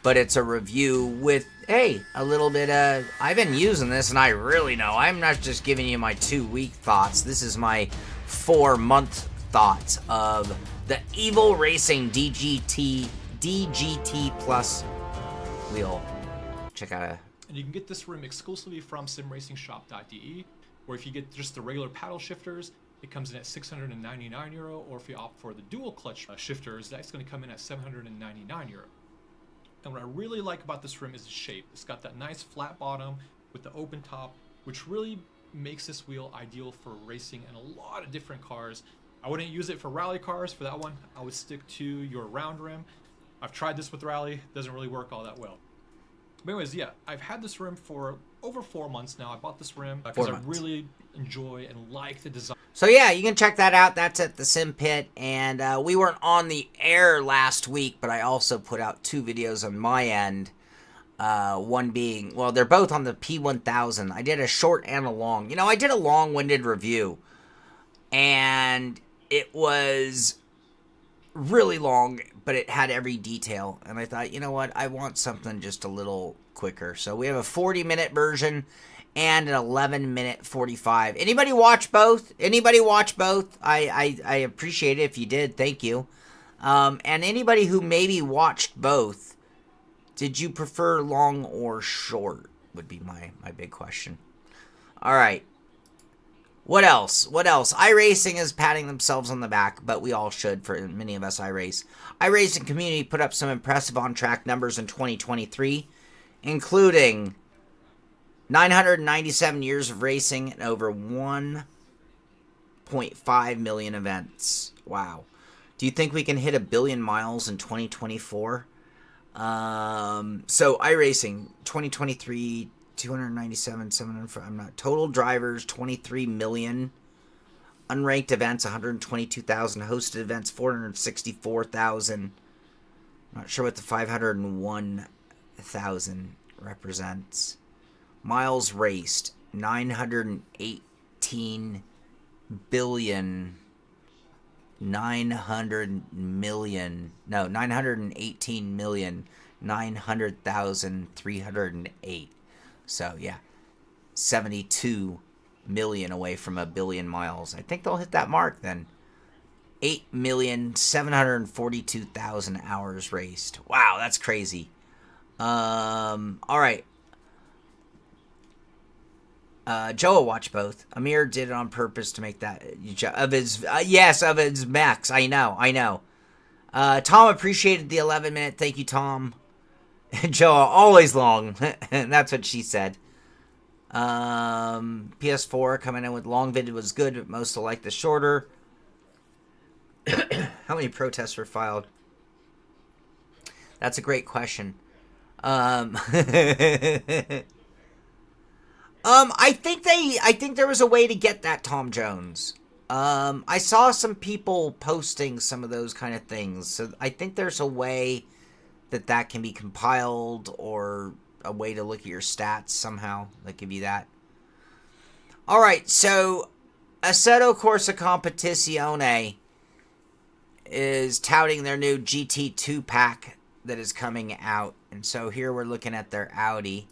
but it's a review with, hey, a little bit of, I've been using this and I really know. I'm not just giving you my 2-week thoughts. This is my 4-month thoughts of the Evil Racing DGT Plus wheel. Check out a... And you can get this rim exclusively from simracingshop.de, or if you get just the regular paddle shifters, it comes in at €699, or if you opt for the dual clutch shifters, that's going to come in at €799. And what I really like about this rim is the shape. It's got that nice flat bottom with the open top, which really makes this wheel ideal for racing in a lot of different cars. I wouldn't use it for rally cars. For that one, I would stick to your round rim. I've tried this with rally, doesn't really work all that well. But anyways, yeah, I've had this rim for over 4 months now. I bought this rim because I really enjoy and like the design. So yeah, you can check that out. That's at the Sim Pit. And we weren't on the air last week, but I also put out 2 videos on my end. One being, well, they're both on the P1000. I did a short and a long. You know, I did a long-winded review. And it was really long, but it had every detail. And I thought, you know what? I want something just a little quicker. So we have a 40-minute version and an 11-minute 45. Anybody watch both? Anybody watch both? I appreciate it if you did. Thank you. And anybody who maybe watched both, did you prefer long or short? Would be my big question. All right. What else? What else? iRacing is patting themselves on the back, but we all should, for many of us iRace. iRacing community put up some impressive on-track numbers in 2023, including 997 years of racing and over 1.5 million events. Wow. Do you think we can hit 1 billion miles in 2024? So iRacing, 2023... 297, 700, I'm not, total drivers, 23 million. Unranked events, 122,000. Hosted events, 464,000. Not sure what the 501,000 represents. Miles raced, 918 billion. 918,900,308. So, yeah, 72 million away from 1 billion miles. I think they'll hit that mark then. 8,742,000 hours raced. Wow, that's crazy. All right. Joe will watch both. Amir did it on purpose to make that of his of his max. I know. Tom appreciated the 11-minute. Thank you, Tom. Joe, always long. That's what she said. PS4 coming in with long vid was good, but most will like the shorter. How many protests were filed? That's a great question. I think there was a way to get that, Tom Jones. I saw some people posting some of those kind of things, so I think there's a way that can be compiled, or a way to look at your stats somehow that give you that. All right, so Assetto Corsa Competizione is touting their new GT2 pack that is coming out, and so here we're looking at their Audi.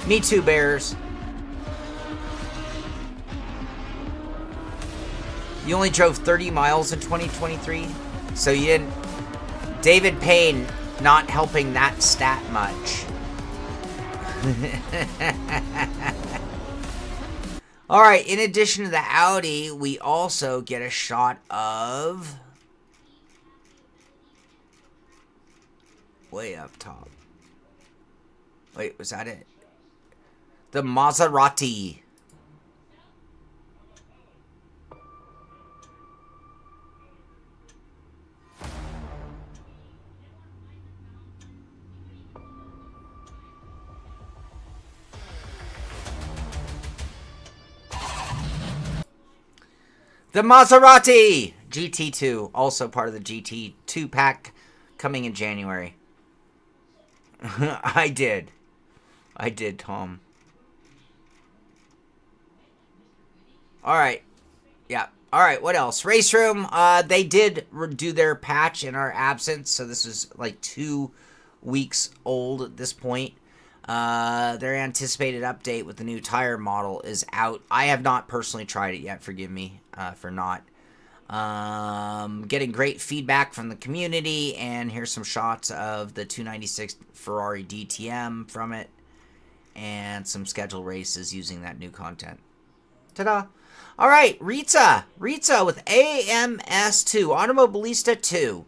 Me too, Bears. You only drove 30 miles in 2023, so you didn't... David Payne not helping that stat much. All right, in addition to the Audi, we also get a shot of... way up top. Wait, was that it? The Maserati. The Maserati GT2, also part of the GT2 pack, coming in January. I did, Tom. All right, yeah. All right, what else? Race Room. They did do their patch in our absence, so this is like 2 weeks old at this point. Their anticipated update with the new tire model is out. I have not personally tried it yet. Forgive me for not. Getting great feedback from the community, and here's some shots of the 296 Ferrari DTM from it, and some scheduled races using that new content. Ta-da! All right, Rita with AMS2, Automobilista 2.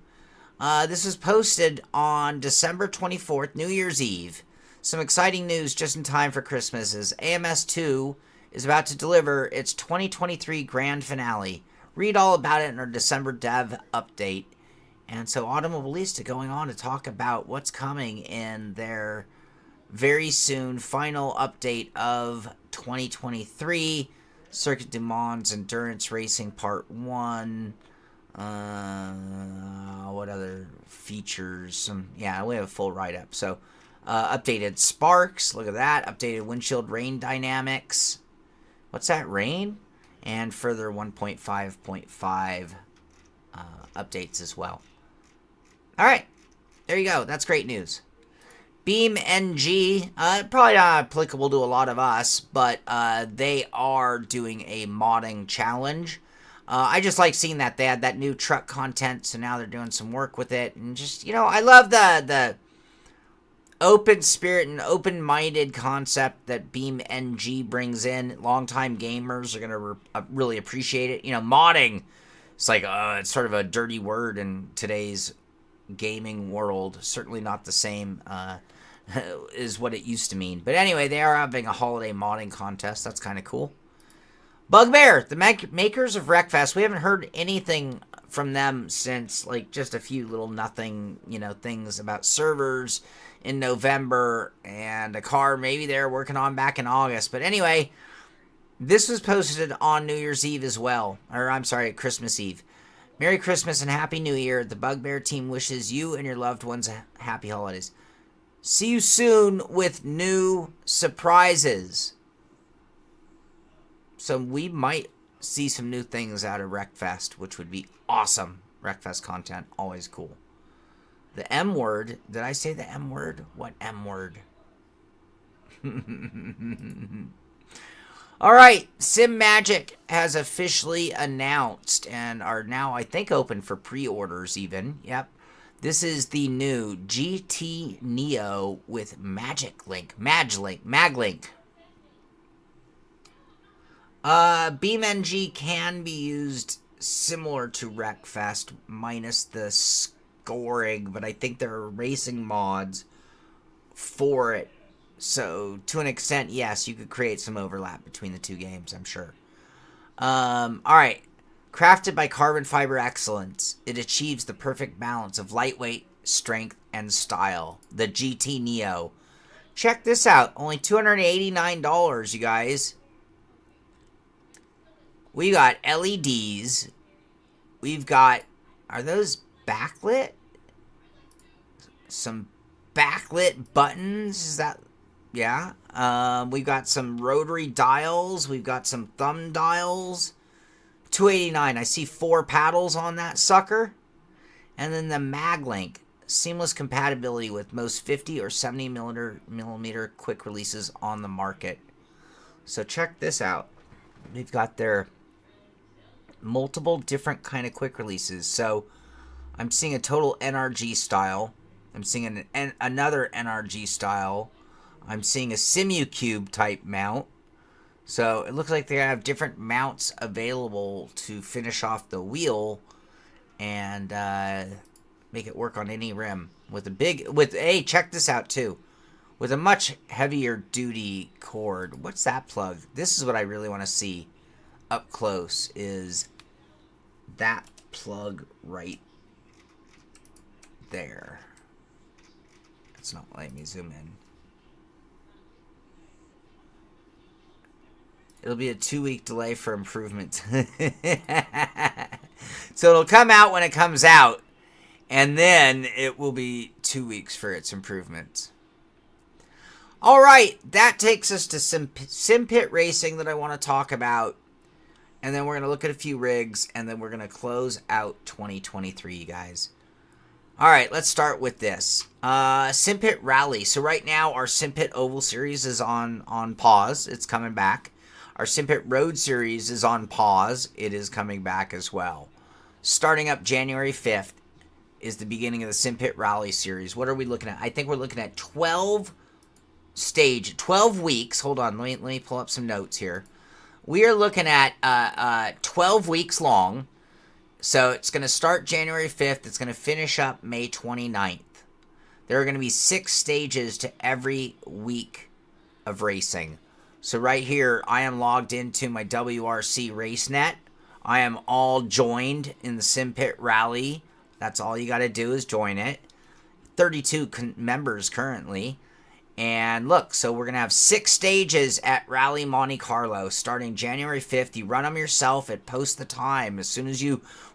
This was posted on December 24th, New Year's Eve. Some exciting news just in time for Christmas is AMS2 is about to deliver its 2023 grand finale. Read all about it in our December dev update. And so Automobilista going on to talk about what's coming in their very soon final update of 2023. Circuit du Mans Endurance Racing Part 1. What other features? We have a full write-up. So, updated sparks. Look at that. Updated windshield rain dynamics. What's that, rain? And further 1.5.5 updates as well. All right. There you go. That's great news. Beam NG, probably not applicable to a lot of us, but they are doing a modding challenge. I just like seeing that they had that new truck content, so now they're doing some work with it. And just, I love the open spirit and open-minded concept that Beam NG brings in. Longtime gamers are going to really appreciate it. Modding, it's like, it's sort of a dirty word in today's gaming world. Certainly not the same is what it used to mean. But anyway, they are having a holiday modding contest. That's kind of cool. Bugbear, the makers of Wreckfest. We haven't heard anything from them since, like, just a few little nothing, things about servers in November and a car maybe they're working on back in August. But anyway, this was posted on New Year's Eve as well. Or, I'm sorry, Christmas Eve. Merry Christmas and Happy New Year. The Bugbear team wishes you and your loved ones happy holidays. See you soon with new surprises. So we might see some new things out of Wreckfest, which would be awesome. Wreckfest content, always cool. The M word. Did I say the M word? What M word? All right. Sim Magic has officially announced and are now, I think, open for pre-orders even. Yep. This is the new GT Neo with Maglink. BeamNG can be used similar to Wreckfest, minus the scoring, but I think there are racing mods for it. So, to an extent, yes, you could create some overlap between the two games, I'm sure. Alright. Crafted by Carbon Fiber Excellence, it achieves the perfect balance of lightweight, strength, and style. The GT Neo. Check this out. Only $289, you guys. We got LEDs. We've got... Are those backlit? Some backlit buttons. Is that... Yeah. We've got some rotary dials. We've got some thumb dials. $289. I see 4 paddles on that sucker. And then the Maglink. Seamless compatibility with most 50 or 70 millimeter quick releases on the market. So check this out. We've got their multiple different kind of quick releases. So I'm seeing a total NRG style. I'm seeing another NRG style. I'm seeing a SimuCube type mount. So it looks like they have different mounts available to finish off the wheel and make it work on any rim. Hey, check this out too. With a much heavier duty cord. What's that plug? This is what I really want to see up close, is that plug right there. It's not letting me zoom in. It'll be a 2-week delay for improvement. So it'll come out when it comes out, and then it will be 2 weeks for its improvement. All right, that takes us to some sim pit racing that I want to talk about. And then we're going to look at a few rigs, and then we're going to close out 2023, you guys. All right, let's start with this. Sim Pit Rally. So right now, our Sim Pit Oval Series is on pause. It's coming back. Our Sim Pit Road Series is on pause. It is coming back as well. Starting up January 5th is the beginning of the Sim Pit Rally Series. What are we looking at? I think we're looking at 12 weeks. Hold on, let me pull up some notes here. We are looking at 12 weeks long. So it's going to start January 5th. It's going to finish up May 29th. There are going to be 6 stages to every week of racing. So right here, I am logged into my WRC RaceNet. I am all joined in the Sim Pit Rally. That's all you got to do is join it. 32 members currently. And look, so we're going to have 6 stages at Rally Monte Carlo starting January 5th. You run them yourself. It posts the time. As soon as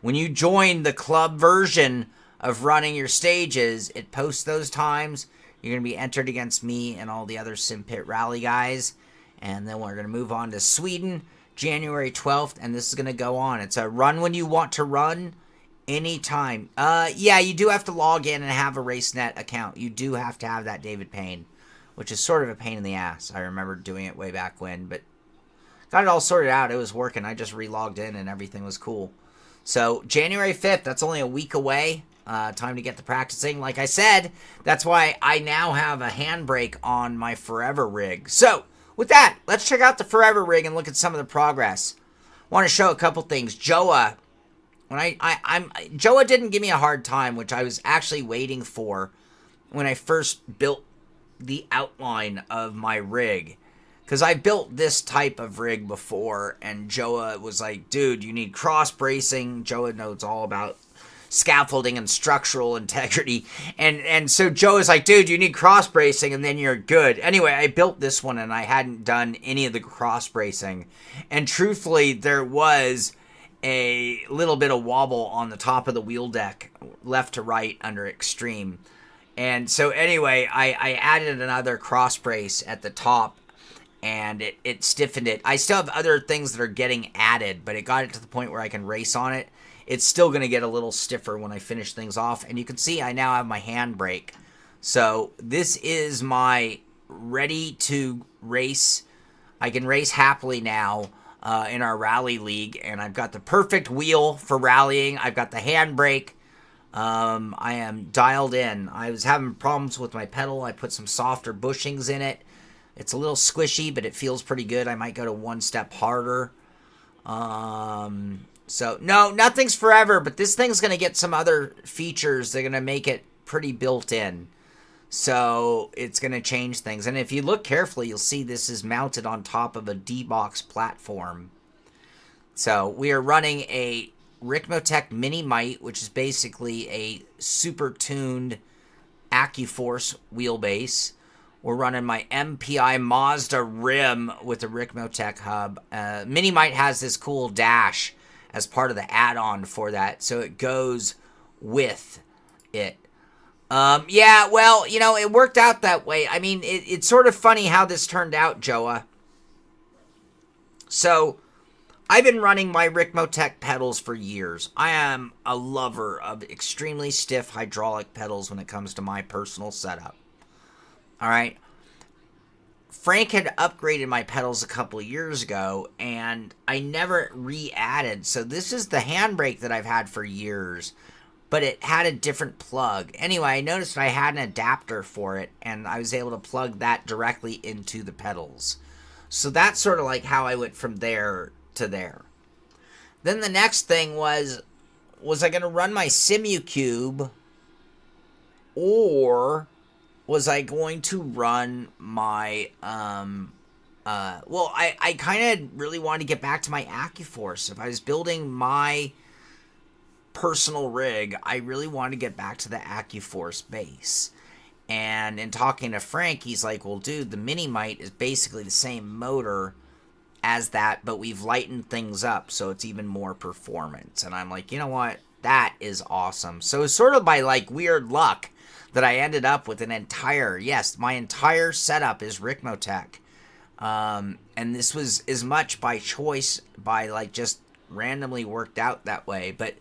when you join the club version of running your stages, it posts those times. You're going to be entered against me and all the other Sim Pit Rally guys. And then we're going to move on to Sweden, January 12th. And this is going to go on. It's a run when you want to run anytime. Yeah, you do have to log in and have a RaceNet account. You do have to have that, David Payne, which is sort of a pain in the ass. I remember doing it way back when, but got it all sorted out. It was working. I just re-logged in and everything was cool. So January 5th, that's only a week away. Time to get to practicing. Like I said, that's why I now have a handbrake on my Forever rig. So with that, let's check out the Forever rig and look at some of the progress. I want to show a couple things. Joa, Joa didn't give me a hard time, which I was actually waiting for when I first built the outline of my rig, because I built this type of rig before, and Joa was like, dude, you need cross bracing. Joa knows all about scaffolding and structural integrity, and so Joa's like, dude, you need cross bracing and then you're good. Anyway, I built this one and I hadn't done any of the cross bracing, and truthfully there was a little bit of wobble on the top of the wheel deck left to right under extreme. And so anyway, I added another cross brace at the top, and it stiffened it. I still have other things that are getting added, but it got it to the point where I can race on it. It's still going to get a little stiffer when I finish things off. And you can see I now have my handbrake. So this is my ready to race. I can race happily now in our rally league. And I've got the perfect wheel for rallying. I've got the handbrake. I am dialed in. I was having problems with my pedal. I put some softer bushings in it. It's a little squishy, but it feels pretty good. I might go to one step harder. So, no, nothing's forever, but this thing's going to get some other features. They're going to make it pretty built in. So, it's going to change things. And if you look carefully, you'll see this is mounted on top of a D-Box platform. So, we are running a Ricmotech Mini Mite, which is basically a super tuned AccuForce wheelbase. We're running my MPI Mazda rim with the Ricmotech hub. Mini Mite has this cool dash as part of the add-on for that, so it goes with it. Yeah, well, you know, it worked out that way. I mean, it's sort of funny how this turned out, Joa. So, I've been running my Ricmotech pedals for years. I am a lover of extremely stiff hydraulic pedals when it comes to my personal setup. All right. Frank had upgraded my pedals a couple of years ago, and I never re-added. So this is the handbrake that I've had for years, but it had a different plug. Anyway, I noticed I had an adapter for it, and I was able to plug that directly into the pedals. So that's sort of like how I went from there to there. Then the next thing was I going to run my SimuCube, or was I going to run my, I kind of really wanted to get back to my AccuForce. If I was building my personal rig, I really wanted to get back to the AccuForce base. And in talking to Frank, he's like, well, dude, the Mini-Mite is basically the same motor as that, but we've lightened things up, so it's even more performance. And I'm like, you know what? That is awesome. So it's sort of by, like, weird luck that I ended up with my entire setup is Ricmotech. And this was as much by choice, by, like, just randomly worked out that way. But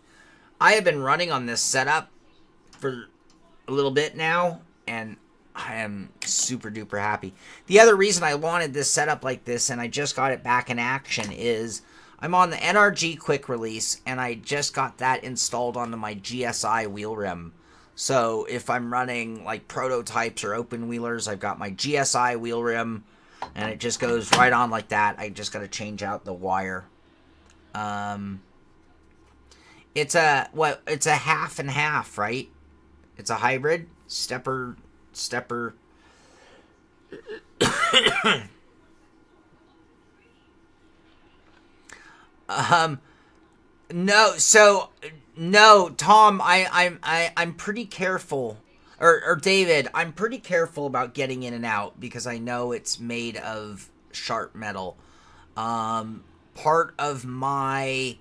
I have been running on this setup for a little bit now, and I am super duper happy. The other reason I wanted this setup like this, and I just got it back in action, is I'm on the NRG quick release, and I just got that installed onto my GSI wheel rim. So if I'm running like prototypes or open wheelers, I've got my GSI wheel rim, and it just goes right on like that. I just got to change out the wire. It's a half and half, right? It's a hybrid stepper. No, Tom, I'm pretty careful, or David, I'm pretty careful about getting in and out because I know it's made of sharp metal. Part of my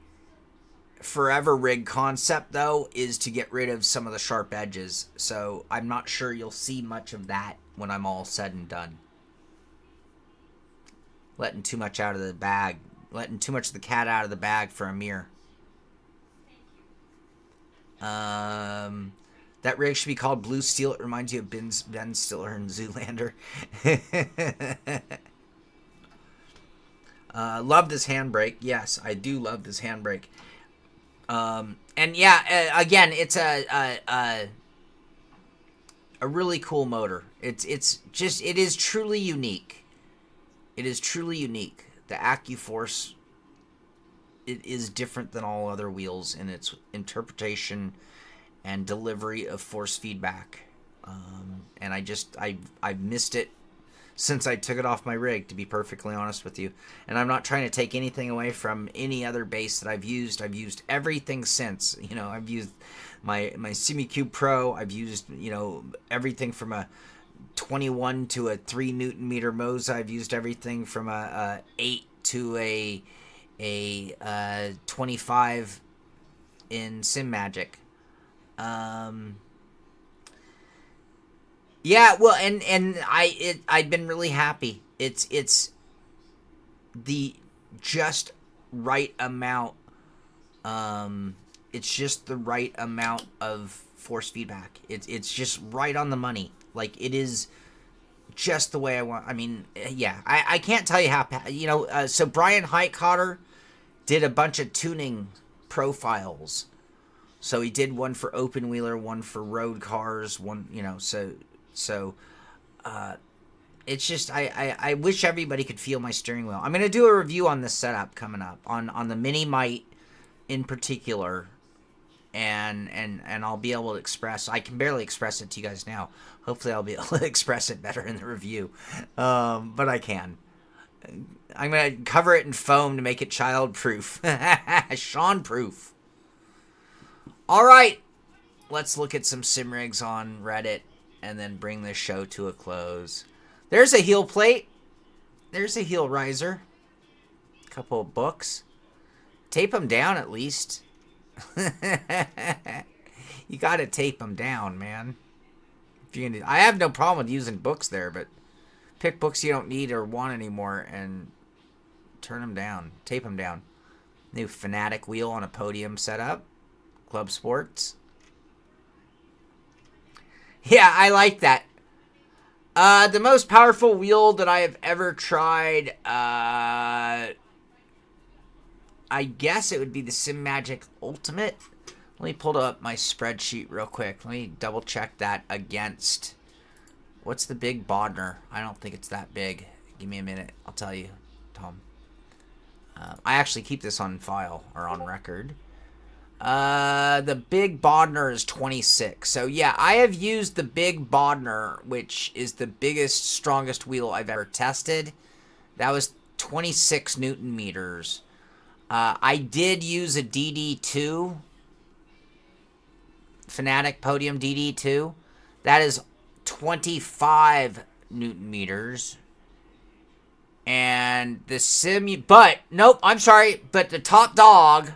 forever rig concept, though, is to get rid of some of the sharp edges, so I'm not sure you'll see much of that when I'm all said and done. Letting too much out of the bag. Letting too much of the cat out of the bag for a mirror. That rig should be called Blue Steel. It reminds you of Ben Stiller and Zoolander. Love this handbrake. Yes, I do love this handbrake. And yeah, again, it's a really cool motor. It is truly unique. It is truly unique. The AccuForce, it is different than all other wheels in its interpretation and delivery of force feedback. And I've missed it since I took it off my rig, to be perfectly honest with you. And I'm not trying to take anything away from any other base that I've used. I've used everything since. You know, I've used my SimuCube Pro. I've used, everything from a 21 to a 3 Newton meter Moza. I've used everything from a 8 to a 25 in SimMagic. Yeah, well, and I've been really happy. It's the just right amount. It's just the right amount of force feedback. It's just right on the money. Like, it is just the way I want. I mean, yeah, I can't tell you how. So Brian Highcotter did a bunch of tuning profiles. So he did one for open wheeler, one for road cars, one, So, it's just, I wish everybody could feel my steering wheel. I'm going to do a review on this setup coming up, on the Mini-Mite in particular, and I'll be able to express, I can barely express it to you guys now. Hopefully I'll be able to express it better in the review, but I can. I'm going to cover it in foam to make it child-proof. Sean-proof. All right, let's look at some sim rigs on Reddit and then bring this show to a close. There's a heel plate. There's a heel riser. A couple of books. Tape them down at least. You got to tape them down, man. I have no problem with using books there, but pick books you don't need or want anymore and turn them down. Tape them down. New Fanatic wheel on a podium setup. Club Sports. Yeah, I like that. The most powerful wheel that I have ever tried, I guess it would be the SimMagic Ultimate. Let me pull up my spreadsheet real quick. Let me double check that against... What's the big Bodner? I don't think it's that big. Give me a minute. I'll tell you. Tom. I actually keep this on file or on record. The Big Bodner is 26. So yeah, I have used the Big Bodner, which is the biggest, strongest wheel I've ever tested. That was 26 Newton meters. I did use a DD2, Fanatic Podium DD2. That is 25 Newton meters. And the but nope, I'm sorry, but the top dog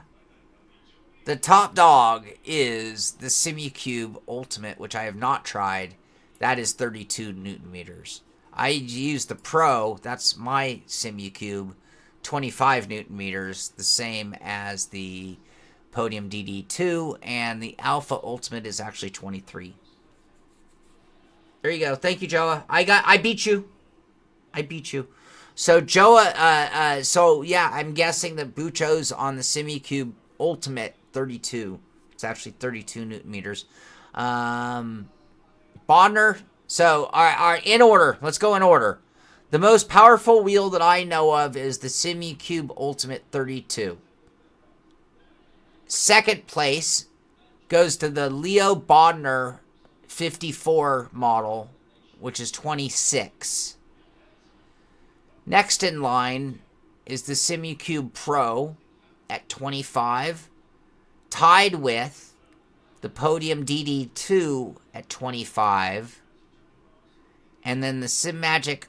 is the Simucube Ultimate, which I have not tried. That is 32 Newton meters. I use the Pro, that's my Simucube, 25 Newton meters, the same as the Podium DD2, and the Alpha Ultimate is actually 23. There you go. Thank you, Joa. I beat you. So Joa, so yeah, I'm guessing that Bucho's on the Simucube Ultimate 32. It's actually 32 Newton meters. Bodner. So, all right, in order. Let's go in order. The most powerful wheel that I know of is the Simucube Ultimate 32. Second place goes to the Leo Bodner 54 model, which is 26. Next in line is the Simucube Pro at 25, tied with the Podium DD2 at 25, and then the SimMagic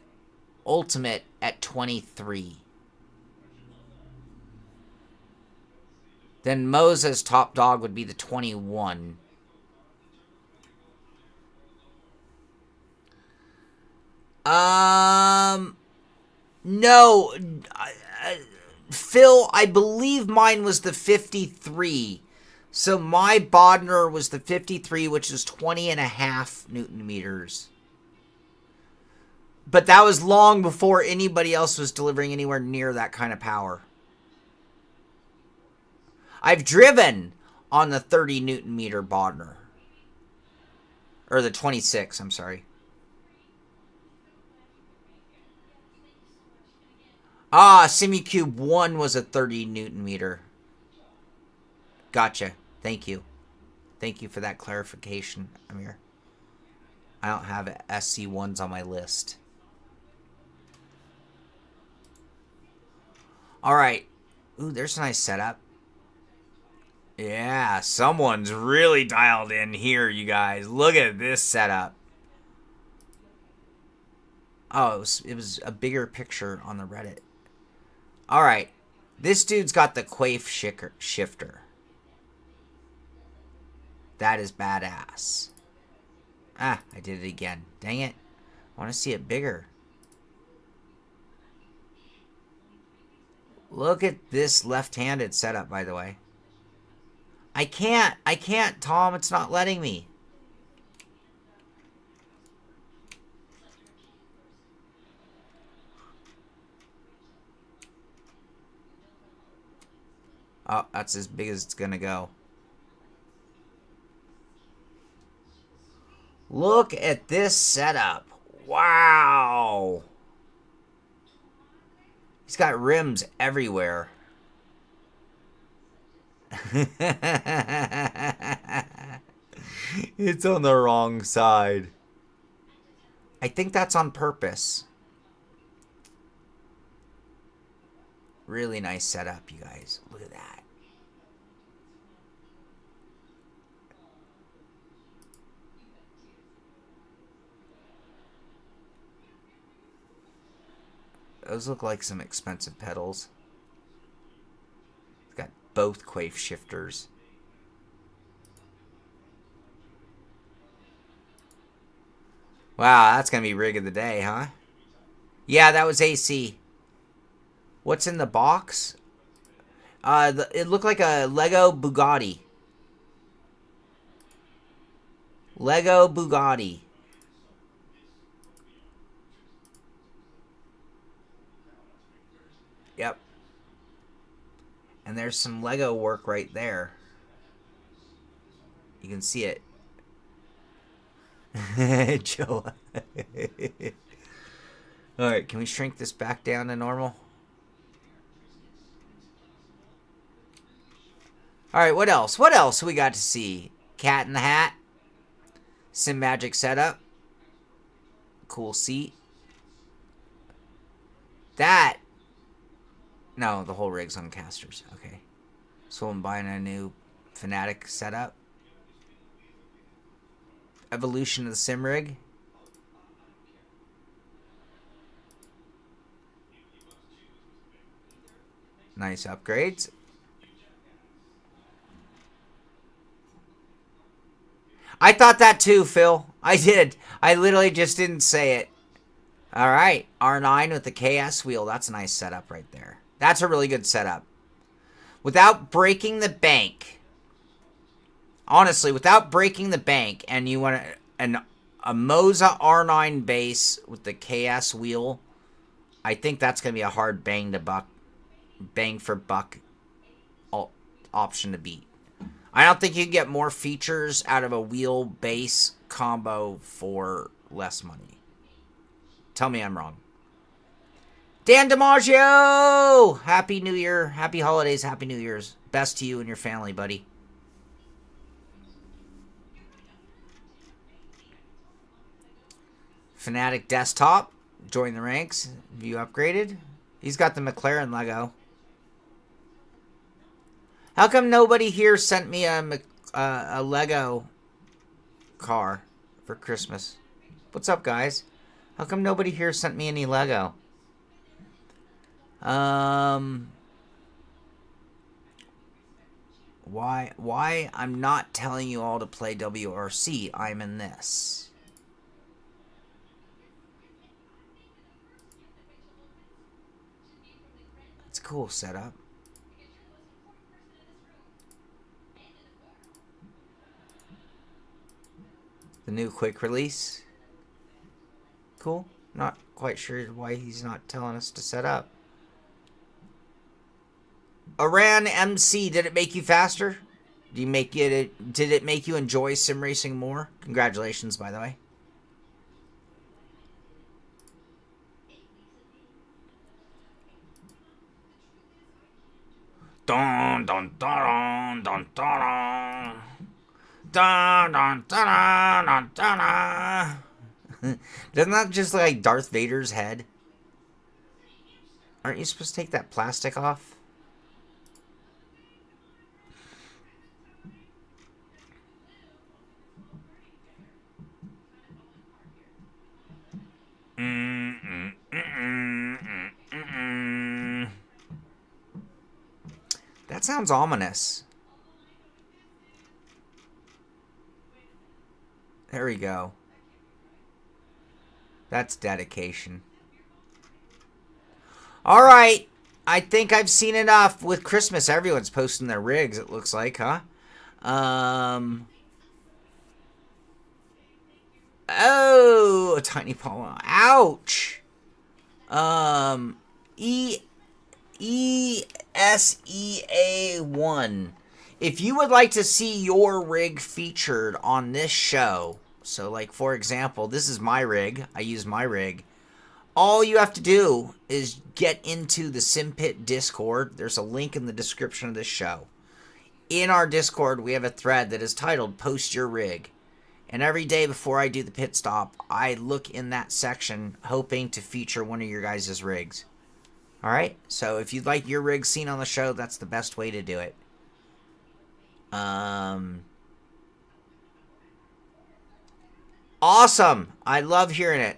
Ultimate at 23. Then Moza's top dog would be the 21. No, Phil, I believe mine was the 53. So my Bodner was the 53, which is 20 and a half Newton meters. But that was long before anybody else was delivering anywhere near that kind of power. I've driven on the 30 Newton meter Bodner. Or the 26, I'm sorry. Simucube 1 was a 30 Newton meter. Gotcha. Thank you. Thank you for that clarification, Amir. I don't have SC1s on my list. Alright. Ooh, there's a nice setup. Yeah, someone's really dialed in here, you guys. Look at this setup. Oh, it was a bigger picture on the Reddit. Alright. This dude's got the Quaif shifter. That is badass. I did it again. Dang it. I want to see it bigger. Look at this left-handed setup, by the way. I can't, Tom. It's not letting me. Oh, that's as big as it's gonna go. Look at this setup. Wow. He's got rims everywhere. It's on the wrong side. I think that's on purpose. Really nice setup, you guys. Look at that. Those look like some expensive pedals. It's got both Quaif shifters. Wow, that's going to be rig of the day, huh? Yeah, that was AC. What's in the box? It looked like a Lego Bugatti. Lego Bugatti. Yep. And there's some Lego work right there. You can see it. Joe. Alright, can we shrink this back down to normal? All right, what else? What else we got to see? Cat in the Hat. Sim Magic setup. Cool seat. That. No, the whole rig's on casters. Okay. So I'm buying a new Fnatic setup. Evolution of the sim rig. Nice upgrades. I thought that too, Phil. I did. I literally just didn't say it. All right. R9 with the KS wheel. That's a nice setup right there. That's a really good setup. Without breaking the bank. Honestly, without breaking the bank, and you want a Moza R9 base with the KS wheel, I think that's going to be a hard bang for buck option to beat. I don't think you can get more features out of a wheel base combo for less money. Tell me I'm wrong. Dan DiMaggio! Happy New Year. Happy holidays. Happy New Year's. Best to you and your family, buddy. Fnatic desktop. Join the ranks. Have you upgraded? He's got the McLaren Lego. How come nobody here sent me a Lego car for Christmas? What's up, guys? How come nobody here sent me any Lego? Why I'm not telling you all to play WRC? I'm in this. It's a cool setup. The new quick release. Cool. Not quite sure why he's not telling us to set up. Aran MC, did it make you faster? Did it make you enjoy sim racing more? Congratulations, by the way. Dun dun dun dun dun. Dun, dun, dun, dun, dun, dun. Doesn't that just look like Darth Vader's head? Aren't you supposed to take that plastic off? That sounds ominous. There we go. That's dedication. All right. I think I've seen enough. With Christmas, everyone's posting their rigs, it looks like, huh? Oh, a tiny paw. Ouch. ESEA1. If you would like to see your rig featured on this show, so like for example, this is my rig, I use my rig, all you have to do is get into the SimPit Discord. There's a link in the description of this show. In our Discord, we have a thread that is titled Post Your Rig. And every day before I do the pit stop, I look in that section hoping to feature one of your guys' rigs. Alright, so if you'd like your rig seen on the show, that's the best way to do it. Awesome! I love hearing it.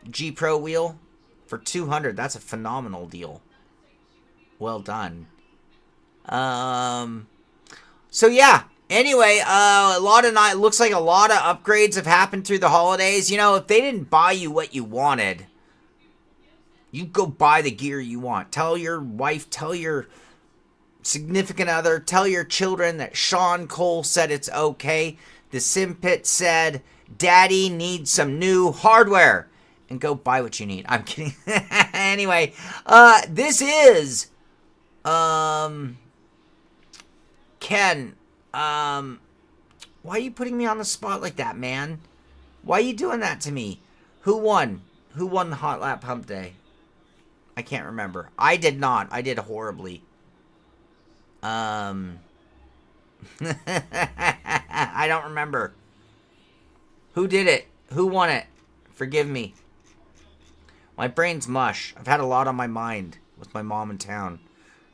G Pro wheel for 200. That's a phenomenal deal. Well done. So yeah. Anyway, looks like a lot of upgrades have happened through the holidays. You know, if they didn't buy you what you wanted, you go buy the gear you want. Tell your wife, tell your significant other, tell your children that Sean Cole said it's okay. The SimPit said, Daddy needs some new hardware. And go buy what you need. I'm kidding. Anyway, this is Ken. Why are you putting me on the spot like that, man? Why are you doing that to me? Who won? Who won the Hot Lap Hump Day? I can't remember. I did not. I did horribly. I don't remember. Who did it? Who won it? Forgive me. My brain's mush. I've had a lot on my mind with my mom in town.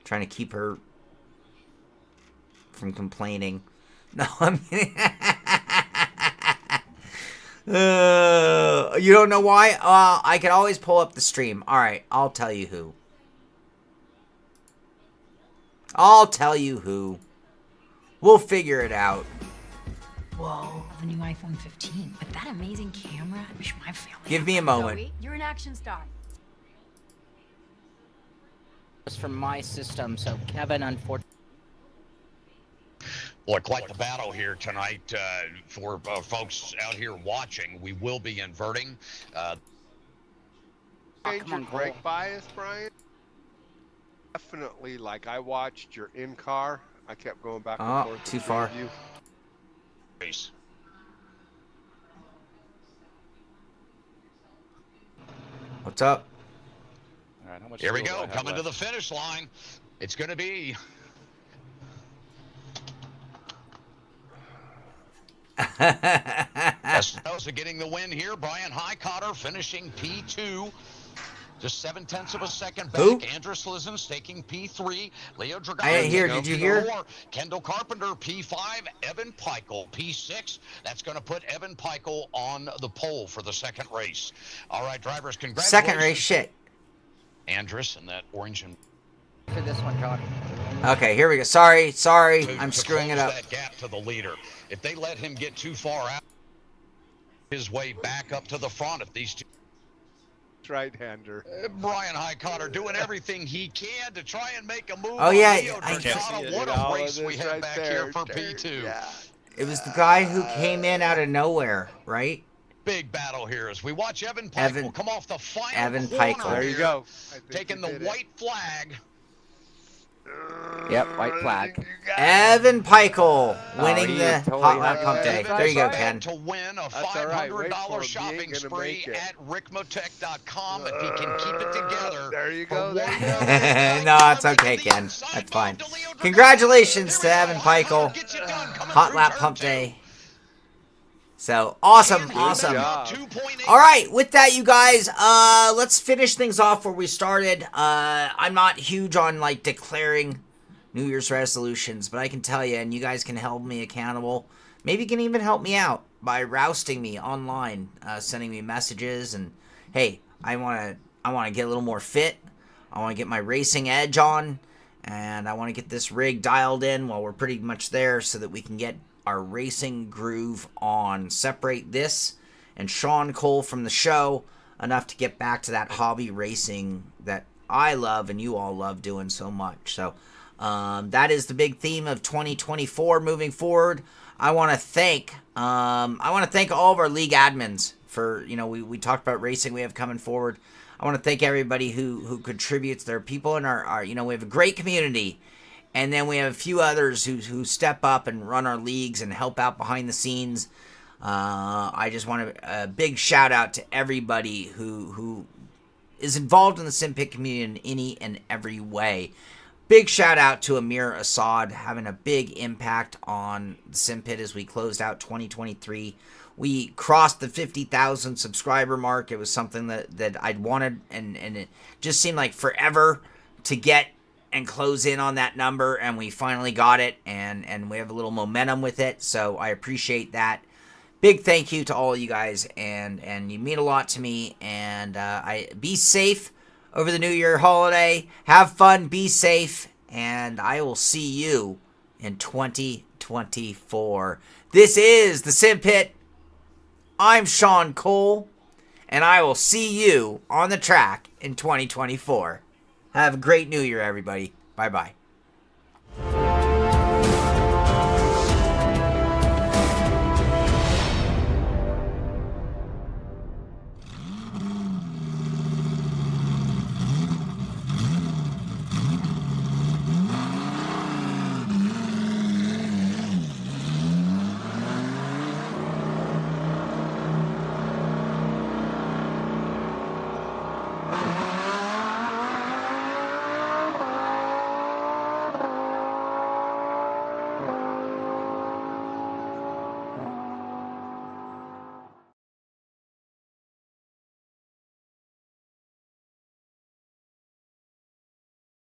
Trying to keep her from complaining. No, I'm kidding. You don't know why? I can always pull up the stream. Alright, I'll tell you who. I'll tell you who. We'll figure it out. Whoa, the new iPhone 15. With that amazing camera, I wish my family... Give me a moment. Zoe, you're an action star. It's from my system, so Kevin, unfortunately... Boy, quite the battle here tonight for folks out here watching. We will be inverting. Change your brake bias, Brian? Definitely, like I watched your in-car. I kept going back and forth. Too far. Race. What's up? All right, how much Here we fuel do I go, have coming to left? the finish line. It's going to be... Espinosa getting the win here. Brian Highcotter finishing P2. Just 0.7 of a second back. Who? Andrus Lizen's taking P3. Leo Dragano. I didn't hear. Did you hear? Kendall Carpenter P5. Evan Peichel P6. That's going to put Evan Peichel on the pole for the second race. All right, drivers, congratulations. Second race, shit. Andrus and that orange and For this one, John. Okay, here we go. Sorry, to I'm screwing it up. That gap to the leader. If they let him get too far out, his way back up to the front. If these two Right-hander. Brian Highcotter doing everything he can to try and make a move. Oh, yeah, Leo I can't Dragano. see What it. a All race of we this had right back there. here for P2. Yeah. It was the guy who came in out of nowhere, right? Big battle here as we watch Evan Peichel Evan- come off the final Evan corner Peichel. There you here, go. I think taking you the did it. white flag. Yep, white flag. Evan Peichel winning he the is totally Hot Lap happy. Pump Day. Evan There you go, is Ken. about to win a That's all right. Wait for $500 him. He shopping ain't gonna spree make it. at rickmotech.com if he can keep it together. There you for go. There you one go. No, it's okay, Ken. That's fine. Congratulations to Evan Peichel. Hot Lap Pump Day. So, awesome. job. All right, with that, you guys, let's finish things off where we started. I'm not huge on, like, declaring New Year's resolutions, but I can tell you, and you guys can hold me accountable. Maybe you can even help me out by rousting me online, sending me messages, and, hey, I want to get a little more fit. I want to get my racing edge on, and I want to get this rig dialed in while we're pretty much there so that we can get our racing groove on. Separate this and Sean Cole from the show enough to get back to that hobby racing that I love and you all love doing so much. So that is the big theme of 2024 moving forward. I want to thank all of our league admins for, we talked about racing we have coming forward. I want to thank everybody who contributes. There are people in our we have a great community. And then we have a few others who step up and run our leagues and help out behind the scenes. I just want a big shout out to everybody who is involved in the SimPit community in any and every way. Big shout out to Amir Assad having a big impact on the SimPit as we closed out 2023. We crossed the 50,000 subscriber mark. It was something that I'd wanted, and it just seemed like forever to get and close in on that number, and we finally got it, and we have a little momentum with it, so I appreciate that. Big thank you to all of you guys, and you mean a lot to me, and I be safe over the New Year holiday. Have fun, be safe, and I will see you in 2024. This is the Sim Pit. I'm Sean Cole, and I will see you on the track in 2024. Have a great New Year, everybody. Bye-bye.